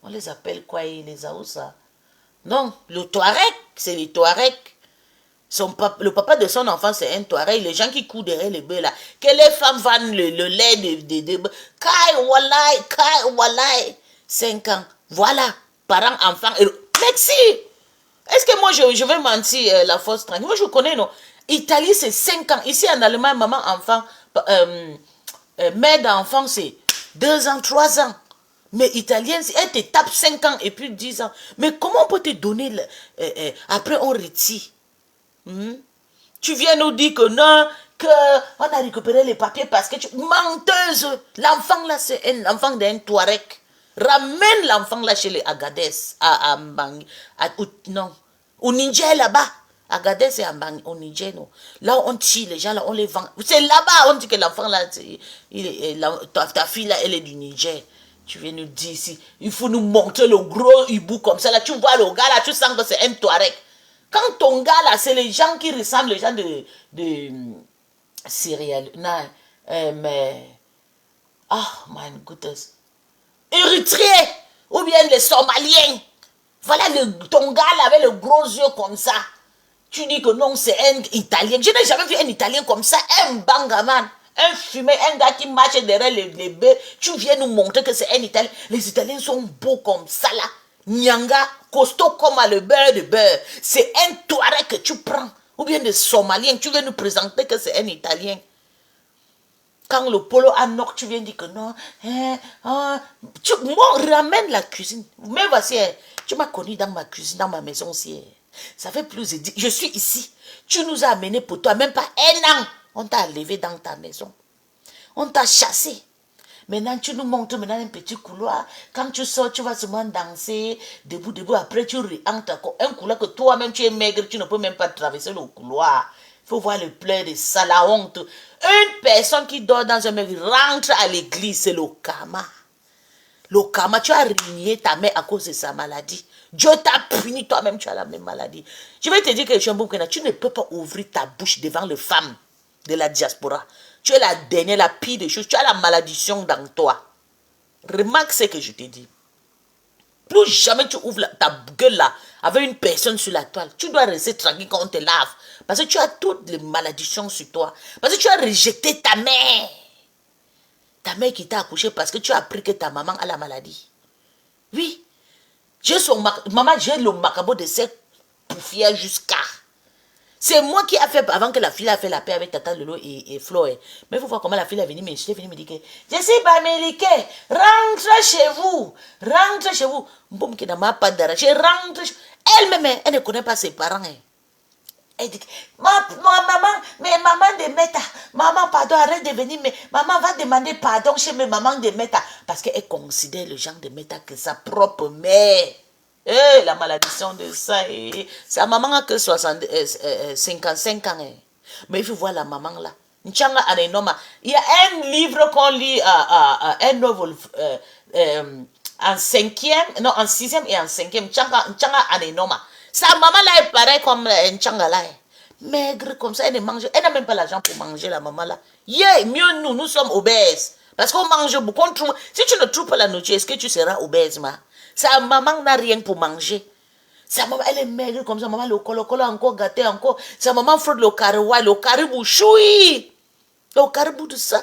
on les appelle quoi, les Aoussa? Non, le Touareg, c'est les Touaregs. Le papa de son enfant, c'est un Touareg. Les gens qui courent derrière les bœufs là. Que les femmes vendent le lait des bœufs. Kai walai. 5 ans. Voilà. Parents, enfants. Merci. Est-ce que moi, je vais mentir la force tranquille? Moi, je connais, non. Italie, c'est 5 ans. Ici, en Allemagne, maman, enfant, mère d'enfant, c'est 2 ans, 3 ans. Mais italienne, elle te tape 5 ans et puis 10 ans. Mais comment on peut te donner... après, on retire. Tu viens nous dire que non, qu'on a récupéré les papiers parce que tu... Menteuse! L'enfant là, c'est un enfant d'un Touareg. Ramène l'enfant là chez les Agadez. Non. Au Niger là-bas. Agadez et au Niger, non. Là, on tue les gens, là, on les vend. C'est là-bas, on dit que l'enfant là, ta fille là, elle est du Niger. Tu viens nous dire ici, il faut nous montrer le gros hibou comme ça. Là, tu vois le gars là, tu sens que c'est un Touareg. Quand ton gars là, c'est les gens qui ressemblent, les gens de Syrie. Non, mais... Oh, my goodness. Érythréens, ou bien les Somaliens. Voilà ton gars là avec le gros yeux comme ça. Tu dis que non, c'est un Italien. Je n'ai jamais vu un Italien comme ça, un bangaman. Un fumé, un gars qui marche derrière les bœufs. Tu viens nous montrer que c'est un Italien. Les Italiens sont beaux comme ça là. Nyanga, costaud comme le beurre de beurre. C'est un Touareg que tu prends. Ou bien des Somaliens. Tu viens nous présenter que c'est un Italien. Quand le polo à nord, tu viens dire que non. Moi, ramène la cuisine. Mais voici, tu m'as connu dans ma cuisine, dans ma maison aussi. Ça fait plus de 10. Je suis ici. Tu nous as amené pour toi, même pas 1 an. On t'a levé dans ta maison. On t'a chassé. Maintenant, tu nous montres maintenant un petit couloir. Quand tu sors, tu vas seulement danser. Debout. Après, tu rentres. Un couloir que toi-même, tu es maigre. Tu ne peux même pas traverser le couloir. Il faut voir le pleur de ça, la honte. Une personne qui dort dans un mur rentre à l'église, c'est le karma. Le karma, tu as régné ta mère à cause de sa maladie. Dieu t'a puni, toi-même, tu as la même maladie. Je vais te dire quelque chose, tu ne peux pas ouvrir ta bouche devant les femmes de la diaspora. Tu es la dernière, la pire des choses. Tu as la malédiction dans toi. Remarque ce que je te dis. Plus jamais tu ouvres ta gueule là avec une personne sur la toile. Tu dois rester tranquille quand on te lave. Parce que tu as toutes les malédictions sur toi. Parce que tu as rejeté ta mère. Ta mère qui t'a accouché parce que tu as appris que ta maman a la maladie. Oui. Maman, j'ai le macabo de cette poufière jusqu'à. C'est moi qui a fait, avant que la fille a fait la paix avec Tata Lolo et Flo. Mais il faut voir comment la fille est venue m'insulter, venue me dire que je suis Bamélike, rentre chez vous. Rentre chez vous. Boum, qui n'a pas d'arraché, rentre. Elle-même, elle ne connaît pas ses parents. Elle dit, maman, mais maman de Meta, maman, pardon, arrête de venir, mais maman va demander pardon chez mes mamans de Meta. Parce qu'elle considère le genre de Meta que sa propre mère. Eh, la malédiction de ça. Sa maman a que 55 ans. Mais il faut voir la maman là. Il y a un livre qu'on lit, un novel, en sixième et en cinquième. Sa maman là est pareil comme un tchanga là. Maigre comme ça, elle ne mange. Elle n'a même pas l'argent pour manger la maman là. Yeah, mieux nous sommes obèses. Parce qu'on mange beaucoup. Si tu ne trouves pas la nourriture, est-ce que tu seras obèse, ma? Sa maman n'a rien pour manger. Sa maman, elle est maigre comme ça. Maman, le colo encore gâté encore. Sa maman fraude le caribou choui. Le caribou de ça.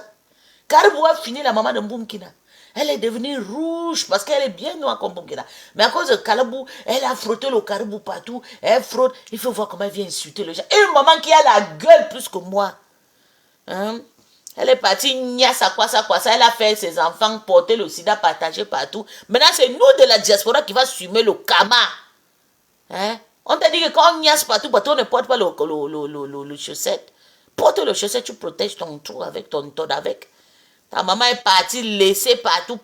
Caribou a fini la maman de Mboumkina. Elle est devenue rouge parce qu'elle est bien noire comme Mboumkina. Mais à cause de caribou, elle a frotté le caribou partout. Elle frotte. Il faut voir comment elle vient insulter les gens. Et une maman qui a la gueule plus que moi. Hein? Elle est partie, ça quoi. Elle a fait ses enfants porter le sida, partager partout. Maintenant, c'est nous de la diaspora qui va assumer le karma. Hein? On t'a dit que quand on niasse partout, on ne porte pas le chaussette. Porte le chaussette, tu protèges ton trou avec ton avec. Ta maman est partie, laissée partout.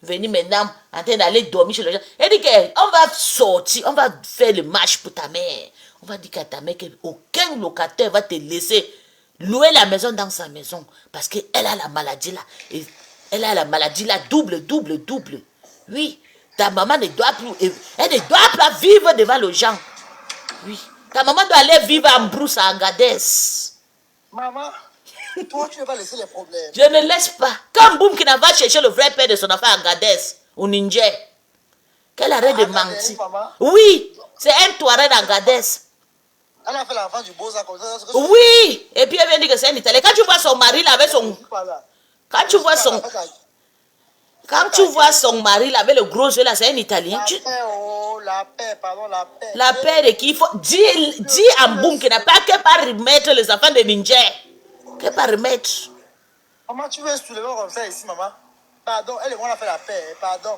Venir maintenant, en train d'aller dormir chez les gens. Elle dit qu'on va sortir, on va faire le match pour ta mère. On va dire qu'à ta mère qu'aucun locataire va te laisser louer la maison dans sa maison. Parce qu'elle a la maladie là. Et elle a la maladie là, double. Oui. Ta maman ne doit plus, elle ne doit pas vivre devant les gens. Oui. Ta maman doit aller vivre en brousse à Agadez. Maman, toi, tu ne vas pas laisser les problèmes. Je ne laisse pas. Quand Boumkina va chercher le vrai père de son enfant à Agadez, au Ninja, qu'elle arrête de mentir. Oui, c'est un Touareg à Agadez. Elle a fait l'enfant du Beaux-Arts comme ça. Oui, et puis elle vient dire que c'est un Italien. Quand tu vois son mari là avec son... Quand tu vois son mari là avec le gros jeu là, c'est un Italien. La paix. La paix de qui il faut... Dis à Mboum qu'il n'a pas que pas remettre les enfants de Ninja. Que pas remettre. Maman, tu veux soulever comme ça ici, maman? Pardon, elle et moi on a fait la paix. Pardon.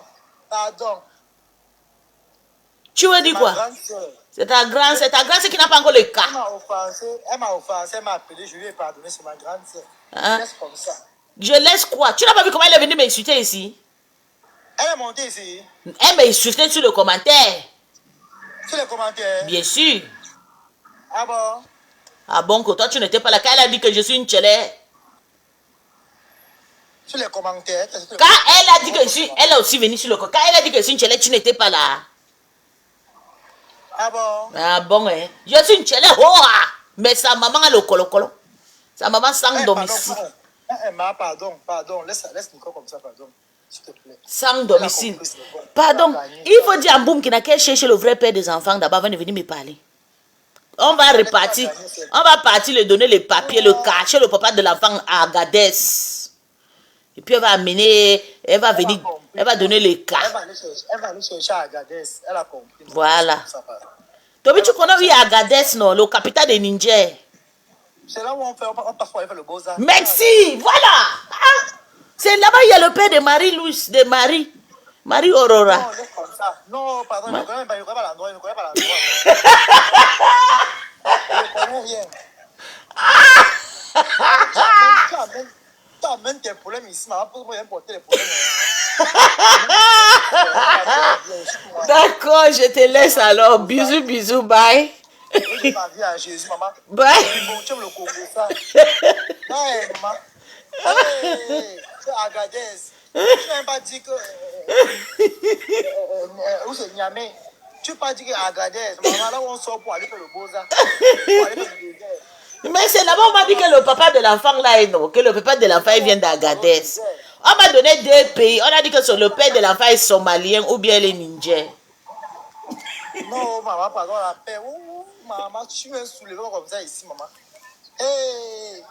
Tu veux dire quoi? C'est ta grande sœur qui n'a pas encore le cas. Elle m'a offensé, elle m'a appelé, je lui ai pardonné, c'est ma grande sœur. Hein? Laisse comme ça. Je laisse quoi? Tu n'as pas vu comment elle est venue m'insulter ici? Elle est montée ici. Elle m'a insulté sur le commentaire. Sur les commentaires? Bien sûr. Ah bon? Ah bon, que toi tu n'étais pas là. Quand elle a dit que je suis une tchélé. Sur les commentaires. Quand elle a dit que je suis... Elle a aussi venu sur le commentaire. Quand elle a dit que je suis une tchélé, tu n'étais pas là. Ah bon? Ah bon, hein. Je suis une tchélé. Oh, mais sa maman a le colo. Sa maman sans domicile. Pardon. Laisse Nico comme ça, pardon. S'il te plaît. Sans domicile. Pardon. Il faut dire à Mboum qu'il n'a qu'à chercher le vrai père des enfants d'abord avant de venir me parler. On va repartir. On va partir lui donner les papiers, le cacher le papa de l'enfant à Agadez. Et puis elle va amener, elle va venir, elle va donner les cas. Elle va aller chercher à Agadez. Elle a compris. Voilà. Tobi, tu connais où il y a Agadez, non? Le capital des Ninja. C'est là où on passe pour aller faire le Beaux-Arts. Merci, voilà. Ah, c'est là-bas il y a le père de Marie-Louise, de Marie Aurora. Non, laisse comme ça. Non, pardon, je ne connais pas l'endroit. Je ne connais rien. Tu amènes tes problèmes ici, maman, pour moi importer les problèmes. D'accord, je te laisse alors. Bisous, bye. Je ma vie à Jésus, maman. Bye. Bon, tu aimes le Congo, ça. Hey, maman. Hey, c'est Agadez. Tu n'as pas dit que... où c'est Niamey? Tu n'as pas dit qu'à Agadez, maman, là où on sort pour aller faire le Beaux-Arts. Pour aller faire le désert. Mais c'est là-bas, on m'a dit que le papa de l'enfant là est non, que le papa de l'enfant il vient d'Agadez. On m'a donné 2 pays. On a dit que le père de l'enfant est somalien ou bien il est ninja. Non, maman, pardon, la paix. Maman, tu me soulèves comme ça ici, maman. Hey.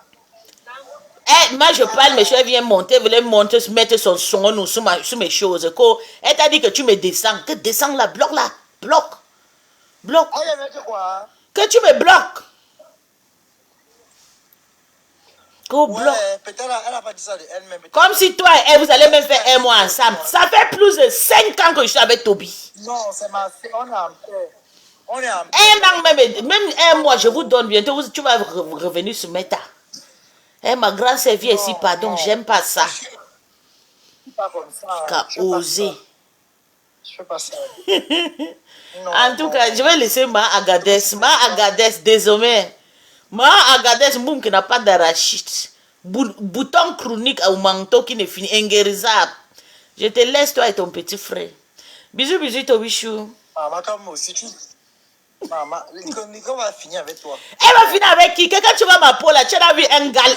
Eh, moi je parle, mais je viens monter, voulait monter, mettre son son ou sur mes choses. Elle t'a dit que tu me descends. Que descends là, bloque là, bloque. Bloque. Elle aimait quoi? Que tu me bloques. Ouais, peut-être elle n'a pas dit ça de elle-même. Comme si toi et elle, vous allez même faire un mois ensemble. Ça fait plus de 5 ans que je suis avec Toby. Non, c'est ma fille, on est en paix. On est en paix. Même un mois, je vous donne bientôt, tu vas revenir sur Meta. Eh, ma grande servie ici, pardon, j'aime pas ça. Je suis pas comme ça. Qu'a osé. Je fais pas ça. En tout cas, je vais laisser Ma Agadez. Ma Agadez, désormais. Ma Agadez, Moum qui n'a pas d'arachide. Bouton chronique au manteau qui n'est fini, inguérisable. Je te laisse, toi et ton petit frère. Bisous, bisous, Tobichou. Maman, comme aussi, tu... Maman, Nico va finir avec toi. Elle va finir avec qui? Quand tu vas ma peau là, tu as vu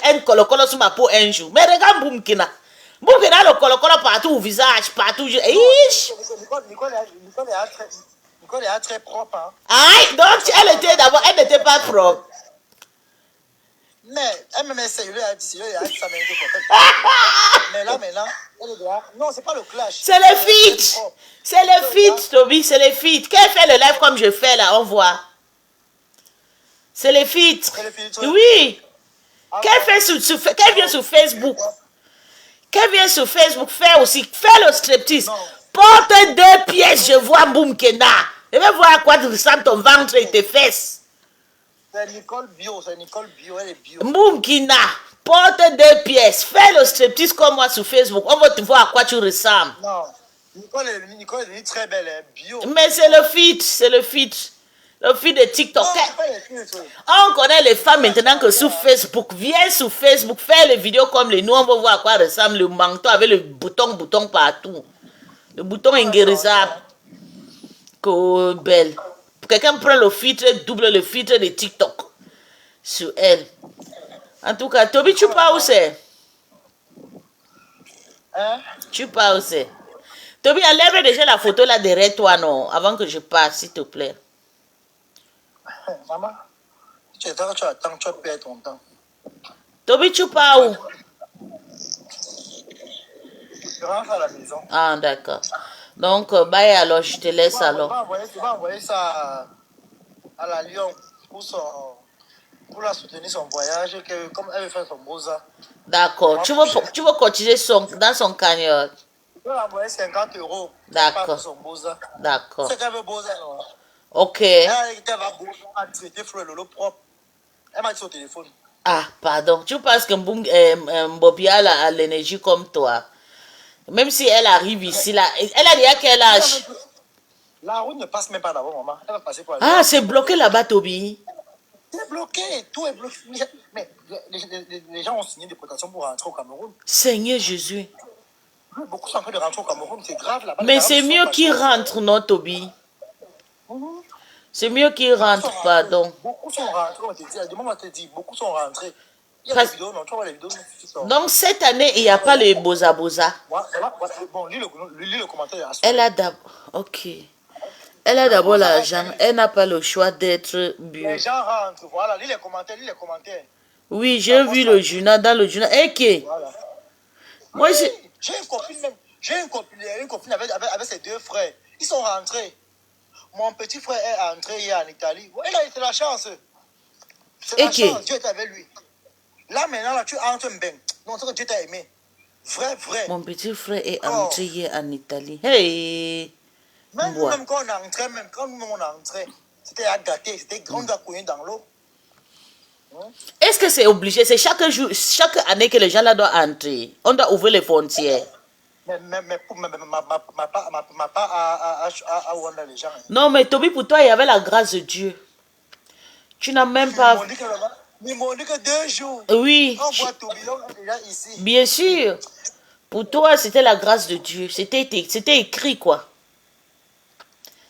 un colo-colo sur ma peau un jour. Mais regarde Boumkina. Boumkina, le colo-colo partout au visage, partout. Nicole est très propre. Hein. Aïe, donc elle était d'abord, elle n'était pas propre. Mais elle me essaie, il a dit ça mais là, maintenant, elle est là. Non, c'est pas le clash. C'est les feats. C'est les feats, Toby, c'est les feats. Qu'elle fait le live comme je fais là, on voit. C'est les feats. Oui. Qu'elle vient sur Facebook. Qu'elle vient sur Facebook faire aussi. Faire le striptease. Porte 2 pièces, je vois Boumkena. Je vais voir à quoi tu ressembles ton ventre et tes fesses. C'est Nicole Bio, elle est bio. Boumkina, porte 2 pièces. Fais le striptease comme moi sur Facebook. On va te voir à quoi tu ressembles. Non, Nicole est très belle, elle est bio. Mais c'est le feat, c'est le feat. Le feat de TikTok. On connaît les femmes maintenant que sur Facebook. Viens sur Facebook, fais les vidéos comme les nous. On va voir à quoi ressemble le manteau avec le bouton partout. Le bouton inguérisable. Que belle. Quelqu'un prend le filtre, double le filtre de TikTok sur elle. En tout cas, Toby, tu pars où c'est? Hein? Tu pars où c'est? Toby, enlève déjà la photo là derrière toi, non? Avant que je passe, s'il te plaît. Maman, tu attends, tu vas perdre ton temps. Toby, tu pars où? Je rentre à la maison. Ah, d'accord. Donc, bye alors, je te laisse alors. Tu vas envoyer ça à la Lyon pour la soutenir son voyage, comme elle veut faire son Beaux-Arts. D'accord. Tu veux continuer dans son cagnotte? Tu vas envoyer 50 €. D'accord. Son Beaux-Arts. D'accord. C'est qu'elle veut Beaux-Arts, non? Ok. Elle va Beaux-Arts traiter Fleur Lolo propre. Elle m'a dit son téléphone. Ah, pardon. Tu penses que Mbopia a l'énergie comme toi? Même si elle arrive ici, là, elle a dit à quel âge? La route ne passe même pas d'abord, maman. Elle va passer par Ah, c'est bloqué là-bas, Toby. C'est bloqué, tout est bloqué. Mais les gens ont signé des protections pour rentrer au Cameroun. Seigneur Jésus. Beaucoup sont en train de rentrer au Cameroun, c'est grave là-bas. Mais c'est mieux qu'ils rentrent, non, Toby? C'est mieux qu'ils rentrent, pardon. Beaucoup sont rentrés, on te dit, on te dit, beaucoup sont rentrés. Il y a des vidéos, non, tu vois les vidéos. Donc, cette année, il n'y a pas le Boza Boza. Bon, lis le commentaire. Elle a d'abord... Ok. Elle a d'abord l'argent. Elle n'a pas le choix d'être bio. Les gens rentrent, voilà, lis les commentaires, Oui, j'ai vu le journal, dans le journal. Ok. Voilà. Moi, j'ai une copine avec ses 2 frères. Ils sont rentrés. Mon petit frère est entré hier en Italie. C'est la chance. C'est la chance, Dieu est avec lui. Là, maintenant, là, tu entres bien. Non, c'est que Dieu t'a aimé. Vrai. Mon petit frère est entré hier en Italie. Hey! Même quand on entrait, c'était à gâter, c'était grand à couiller dans l'eau. Est-ce que c'est obligé? C'est chaque année que les gens là doivent entrer. On doit ouvrir les frontières. Mais pas à Wanda les gens. Non, mais Toby, pour toi, il y avait la grâce de Dieu. Tu n'as même pas... Ils m'ont dit que 2 jours. Oui. On voit Toby, on est déjà ici. Bien sûr. Pour toi, c'était la grâce de Dieu. C'était écrit, quoi.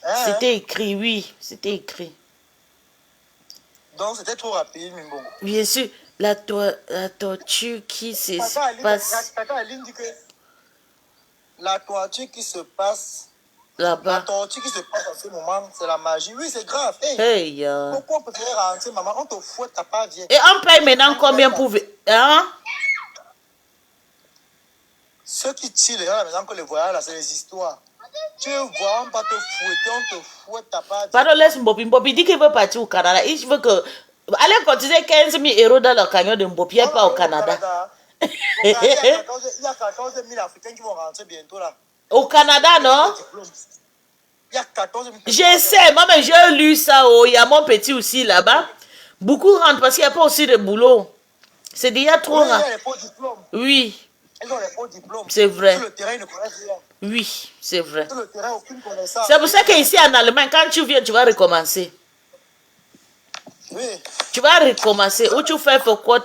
Hein? C'était écrit, oui. C'était écrit. Donc, c'était trop rapide, mais bon. Bien sûr, la torture qui se passe Tata Aline dit que la torture qui se passe, la là-bas. torture qui se passe en ce moment, c'est la magie. Oui, c'est grave. Hey, Hey, pourquoi on peut faire rentrer, maman? On te fouette, t'as pas bien. Et on paye maintenant combien pour... Hein? Ceux qui tirent les gens à la maison, que les voyages là, c'est les histoires. Tu vois, on va te fouetter, on te fouette, t'as pas bien. Pardon, laisse Mbopi. Mbopi dit qu'il veut partir au Canada. Il veut que... Allez cotiser 15 000 € dans le camion de Mbopi, et pas au Canada. Il y a 14 000 Africains qui vont rentrer bientôt là. Au Canada, non? Il y a 14 000. Je sais, moi, mais j'ai lu ça. Oh, il y a mon petit aussi là-bas. Beaucoup rentrent parce qu'il n'y a pas aussi de boulot. C'est déjà trop Oui, rare. il y a les faux diplômes. Oui, Ils ont les faux diplômes. c'est vrai. Sur le terrain, ils ne connaissent rien. Oui, c'est vrai. Sur le terrain, aucune connaissance. C'est pour ça qu'ici en Allemagne, quand tu viens, tu vas recommencer. Oui. Tu vas recommencer. Ou tu fais quoi?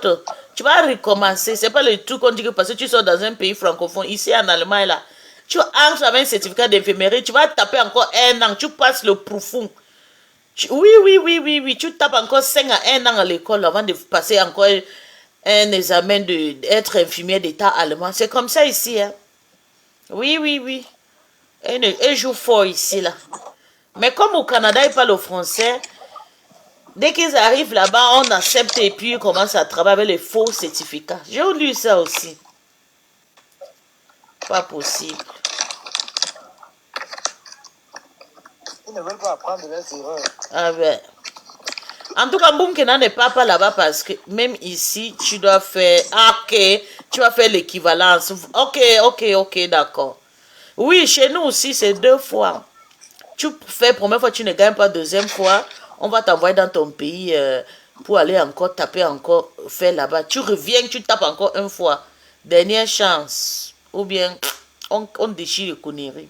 Tu vas recommencer. C'est pas le truc qu'on dit que parce que tu sors dans un pays francophone. Ici en Allemagne, là, tu entres avec un certificat d'infirmerie. Tu vas taper encore 1 an. Tu passes le profond. Oui. Tu tapes encore 5 à 1 an à l'école avant de passer encore un examen d'être infirmière d'État allemand. C'est comme ça ici. Hein. Oui. Un jour fort ici, là. Mais comme au Canada, ils parlent le français, dès qu'ils arrivent là-bas, on accepte et puis ils commencent à travailler avec les faux certificats. J'ai lu ça aussi. Pas possible. Ils ne veulent pas apprendre de leurs erreurs. Ah ben. En tout cas, Mboumkena n'est pas là-bas parce que même ici, tu dois faire... Ah, ok, tu vas faire l'équivalence. Ok, d'accord. Oui, chez nous aussi, c'est 2 fois. Tu fais première fois, tu ne gagnes pas deuxième fois. On va t'envoyer dans ton pays pour aller encore taper, encore faire là-bas. Tu reviens, tu tapes encore 1 fois. Dernière chance. Ou bien, on déchire les conneries.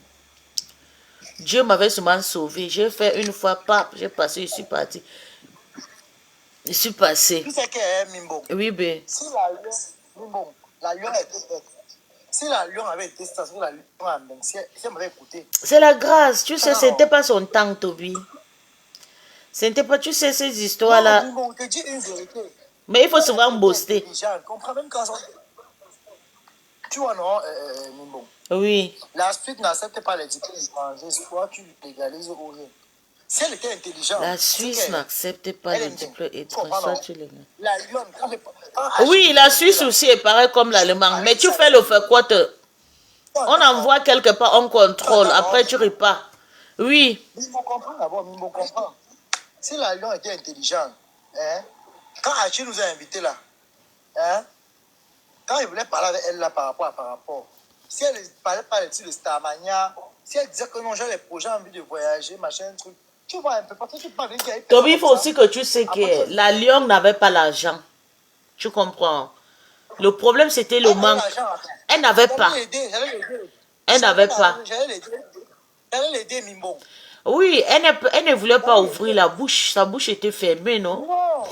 Dieu m'avait souvent sauvé. J'ai fait 1 fois, pap, j'ai passé, je suis parti. Je suis passé. Tu sais que Mimbo. Oui, ben. Si la lion, Mimbo, la lion était faite. Si la lion avait été stationnée, la lion a même, si elle m'avait écouté. C'est la grâce. Tu sais, Non. ce n'était pas son temps, Toby. Ce n'était pas, tu sais, ces histoires-là. Non, Mimbo, je te dis une vérité. Mais il faut souvent booster. Comprends même quand tu vois, non, Mimbo. Oui. La suite n'accepte pas les diplômes étrangers, soit tu légalises ou rien. Si elle était intelligente. La Suisse n'accepte pas les diplômes étrangers. La lionne, oui, la Suisse aussi est pareil comme l'Allemagne. Mais tu fais le fait quoi on envoie quelque part, on contrôle. Après, tu repars. Oui. Mimbo comprend d'abord, Mimbo comprend. Si la lion était intelligente, hein, quand Hachi nous a invités là, hein, quand il voulait parler avec elle là par rapport, si elle ne parlait pas de Starmania, si elle disait que non, j'ai les projets, envie de voyager, machin, truc, tu vois un peu, parce que tu parles d'une vieille. Toby, il faut aussi que tu sais que la Lyon n'avait pas l'argent. Tu comprends? Le problème, c'était le manque. Elle n'avait pas. Elle n'avait pas. J'allais l'aider, Mimbo. Oui, elle ne voulait pas ouvrir la bouche. Sa bouche était fermée, non? Non.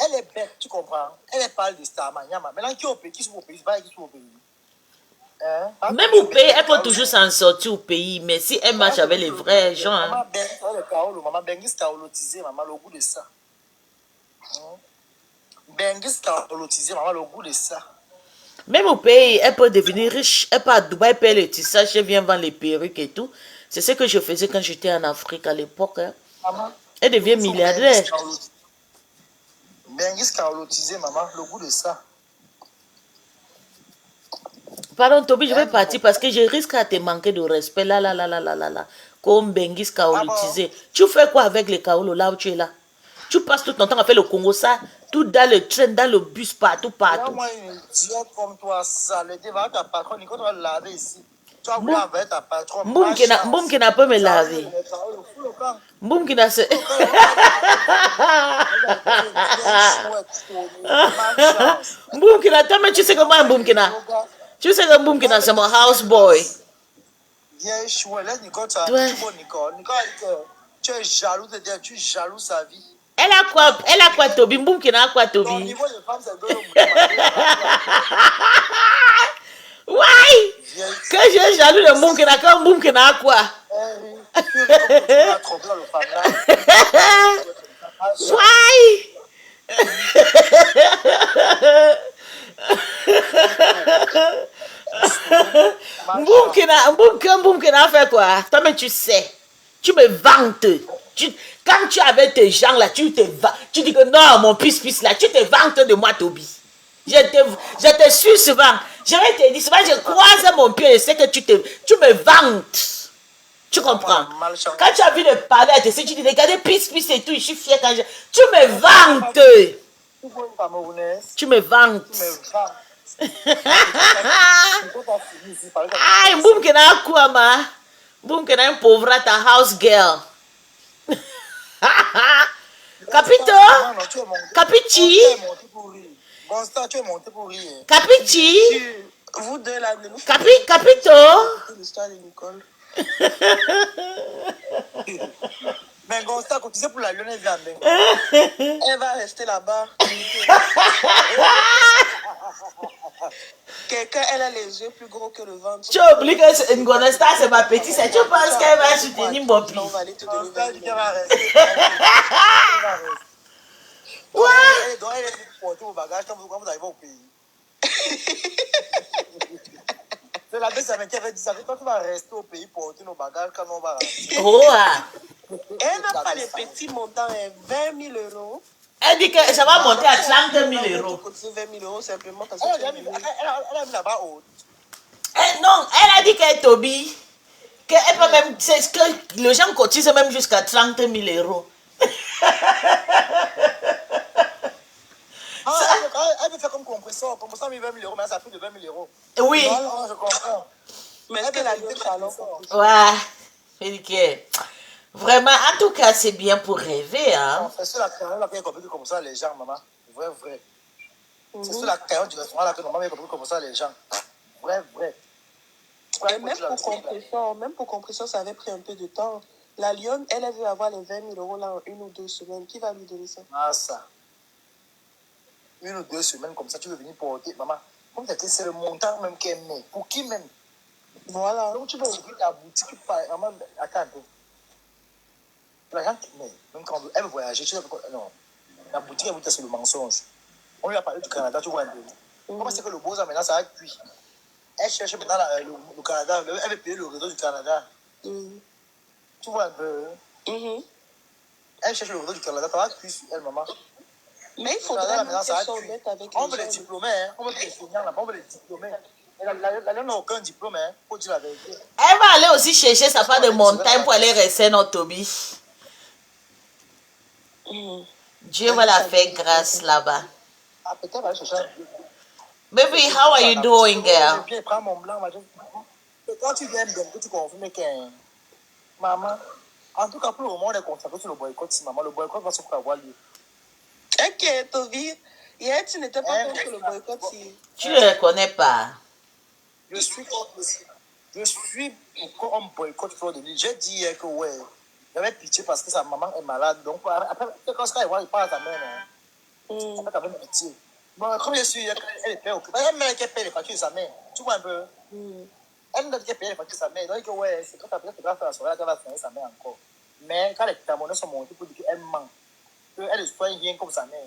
Elle est bête, tu comprends? Elle parle de Starmania. Maintenant, qui est au pays? Qui sont au pays? C'est pas qui sont au pays. Hein? Même au pays, elle peut toujours s'en sortir au pays. Mais si elle marche avec les vrais gens... Maman Bengis Kaolotisé, maman, le goût de ça. Bengis Kaolotisé, maman, le goût de ça. Même au pays, elle peut devenir riche. Elle peut à Dubaï, elle paye le tissage, elle vient vendre les perruques et tout. C'est ce que je faisais quand j'étais en Afrique à l'époque. Hein. Elle devient milliardaire. Bengis Kaolotisé, maman, le goût de ça. Pardon, Toby, je vais partir parce que je risque à te manquer de respect. Là. Comme Bengis Kaolotisé. Tu fais quoi avec les Kaolo là où tu es là? Tu passes tout ton temps à faire le Congo, ça, tout dans le train, dans le bus, partout. Moi, une idiote comme toi, ça, le débat ta patronne, il faut te laver ici. Tu vas voir avec ta patronne. Mboum qui n'a pas me laver. Mboum qui n'a se... Mboum qui n'a... Mais tu sais que moi, Mboum qui n'a... Tu sais que Mboum qui n'a, c'est mon houseboy. Viens chouette, laisse Nicole, Nicole, tu es jaloux de dire, tu es jaloux sa vie. Elle a quoi, Toby? Mboum qui n'a quoi, Toby? Au niveau de femme, c'est Ouais. Que j'ai jaloux de Moumkena, comme Moumkena quoi. Ouais. Moumkena fait quoi? Toi-même tu sais. Tu me vantes. Quand tu es avec tes gens là, tu dis que non, mon pisse là, tu te vantes de moi, Toby. Je te suis souvent. Je vais te dire, souvent je croise mon pied, je sais que tu me vantes. Tu comprends? Quand tu as vu de parler à tes soeurs, tu dis, regardez, pisse et tout, je suis fière quand je... Tu me vantes. Tu me vantes. Aïe, Moumkena quoi, ma? Moumkena un pauvre à ta house girl. Capito? Capici? Capici? Vous deux là, ne nous Capito? l'histoire de Nicole. Mais Gonsta, quand tu sais pour la Lyonnaise, Elle va rester là-bas. Quelqu'un, elle a les yeux plus gros que le ventre. Tu as oublié que Ngonesta, c'est ma petite sœur. Tu penses qu'elle va soutenir mon pays? On va aller te donner Gonsta 20 dit 000 qu'elle euros. va rester. Ouais. Elle doit aller porter vos bagages quand vous arrivez au pays. C'est la bête, ça m'inquiète. Ça fait quand tu vas rester au pays porter nos bagages quand on va rentrer. Oh, ah. Elle n'a pas les petits montants, 20 000 euros. Elle dit que ça va monter à 30 000 euros. Cotiser 20 000 euros simplement parce que Elle a mis là-bas haut. Non, elle a dit qu'elle est Toby. Qu'elle peut même. C'est ce que les gens cotisent même jusqu'à 30 000 euros. Elle veut faire comme compresseur. Compresseur a mis 20 000 euros, mais ça fait de 20 000 euros. Oui. Non, je comprends. Mais est-ce qu'elle a eu un salon? Ouais. Je dis que. Vraiment, en tout cas, c'est bien pour rêver, hein. C'est sur la carrière qui est compris comme ça, les gens, maman. Vrai. C'est sur la carrière du restaurant là que maman est compris comme ça, les gens. Vrai. Et même pour compression, ça avait pris un peu de temps. La Lyon, elle veut avoir les 20 000 euros là en 1 ou 2 semaines. Qui va lui donner ça? Ah, ça. 1 ou 2 semaines comme ça, tu veux venir porter, maman. Comme c'est le montant même qu'elle met. Pour qui même? Voilà. Donc tu veux ouvrir ta boutique, tu peux. Maman, attends un peu. La gente, même quand elle veut voyager, tu sais, non. La boutique, elle vous dit c'est le mensonge. On lui a parlé du Canada, tu vois un peu. Comment c'est que le beau maintenant, ça a cuit? Elle cherche maintenant le Canada, elle veut payer le réseau du Canada. Tu vois un peu. Elle cherche le réseau du Canada, ça va cuire sur elle, maman. Mais il faudrait qu'elle soit honnête avec les gens. On veut les diplômés, hein. On veut les enseignants là-bas, on veut les diplômés. La n'a aucun diplôme, hein. Faut dire la vérité. Elle va aller aussi chercher sa part de montagne pour aller rester dans Toby. Dieu va la faire grâce là-bas. Ah, peut-être elle va aller chercher un peu. Baby, how are you doing, girl? Puis elle prend mon blanc, quand tu viens bien, tu confirmes que maman, en tout cas pour le moment, on est concentré sur le boycott, si maman, le boycott va se faire avoir lieu. Ok, Toby. Hier, tu n'étais pas contre le boycott si... Tu ne le reconnais pas. Je suis pour un boycott Fleur de Lys. J'ai dit hier que ouais, j'avais pitié parce que sa maman est malade. Donc après, quand il parle à sa mère, non. Après, t'as même pitié. Bon, comme je suis, elle est préoccupée. Elle m'a dit qu'elle paye les factures de sa mère. Tu vois un peu. Elle m'a dit qu'elle paye les factures de sa mère. Donc, ouais, c'est quand peut-être qu'elle va faire la soirée, qu'elle va finir sa mère encore. Mais quand les témoignages sont montés pour dire qu'elle ment, qu'elle ne soigne rien comme sa mère,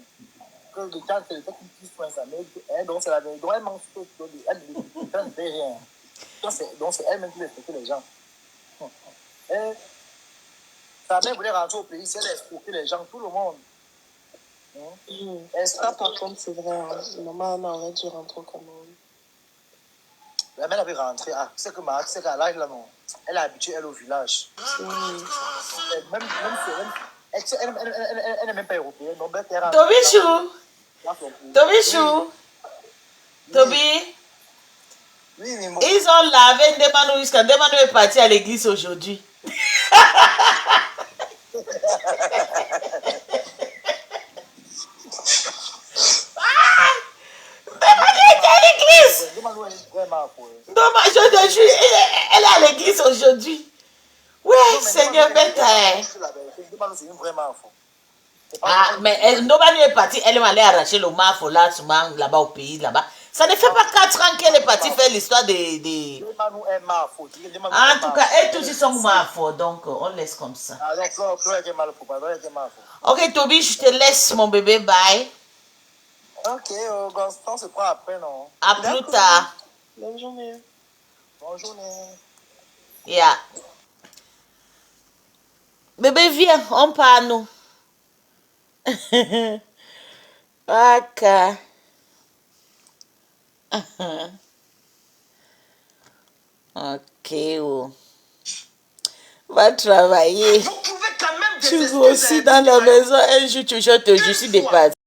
que le temps c'est le fait qu'il soigne sa mère, donc c'est la vérité. Donc elle ment sur tout, elle ne fait rien. Donc c'est elle-même qui respecte les gens. Et sa mère voulait rentrer au pays, si elle a escroqué les gens, tout le monde. Ça, par contre, c'est vrai. Hein. Maman aurait dû rentrer quand même. La mère avait rentré. Ah, c'est que Marc, c'est qu'à l'âge là, non. Elle est habituée, elle, au village. Elle n'est même pas européenne. Tobichou! Toby! Oui, ils ont lavé Ndemano jusqu'à Ndemano est parti à l'église aujourd'hui. Dommage, elle est à l'église aujourd'hui. Ouais, Seigneur, bêta. Ah, mais Ndemano est parti, elle est allée arracher le mafo là, souvent là-bas au pays, là-bas. Ça ne fait pas 4 ans qu'elle est partie faire l'histoire des... En tout cas, elles tous ils sont marfaux, donc on laisse comme ça. Ok, Toby, je te laisse, mon bébé, bye. Ok, Gaston se prend après, non? À plus tard. Bonne journée. Bonne journée. Yeah. Bébé, viens, on parle, nous. Ok. Ok, oh. Va travailler. Vous pouvez quand même Tu grossis dans la maison un jour, toujours te je suis dépassé.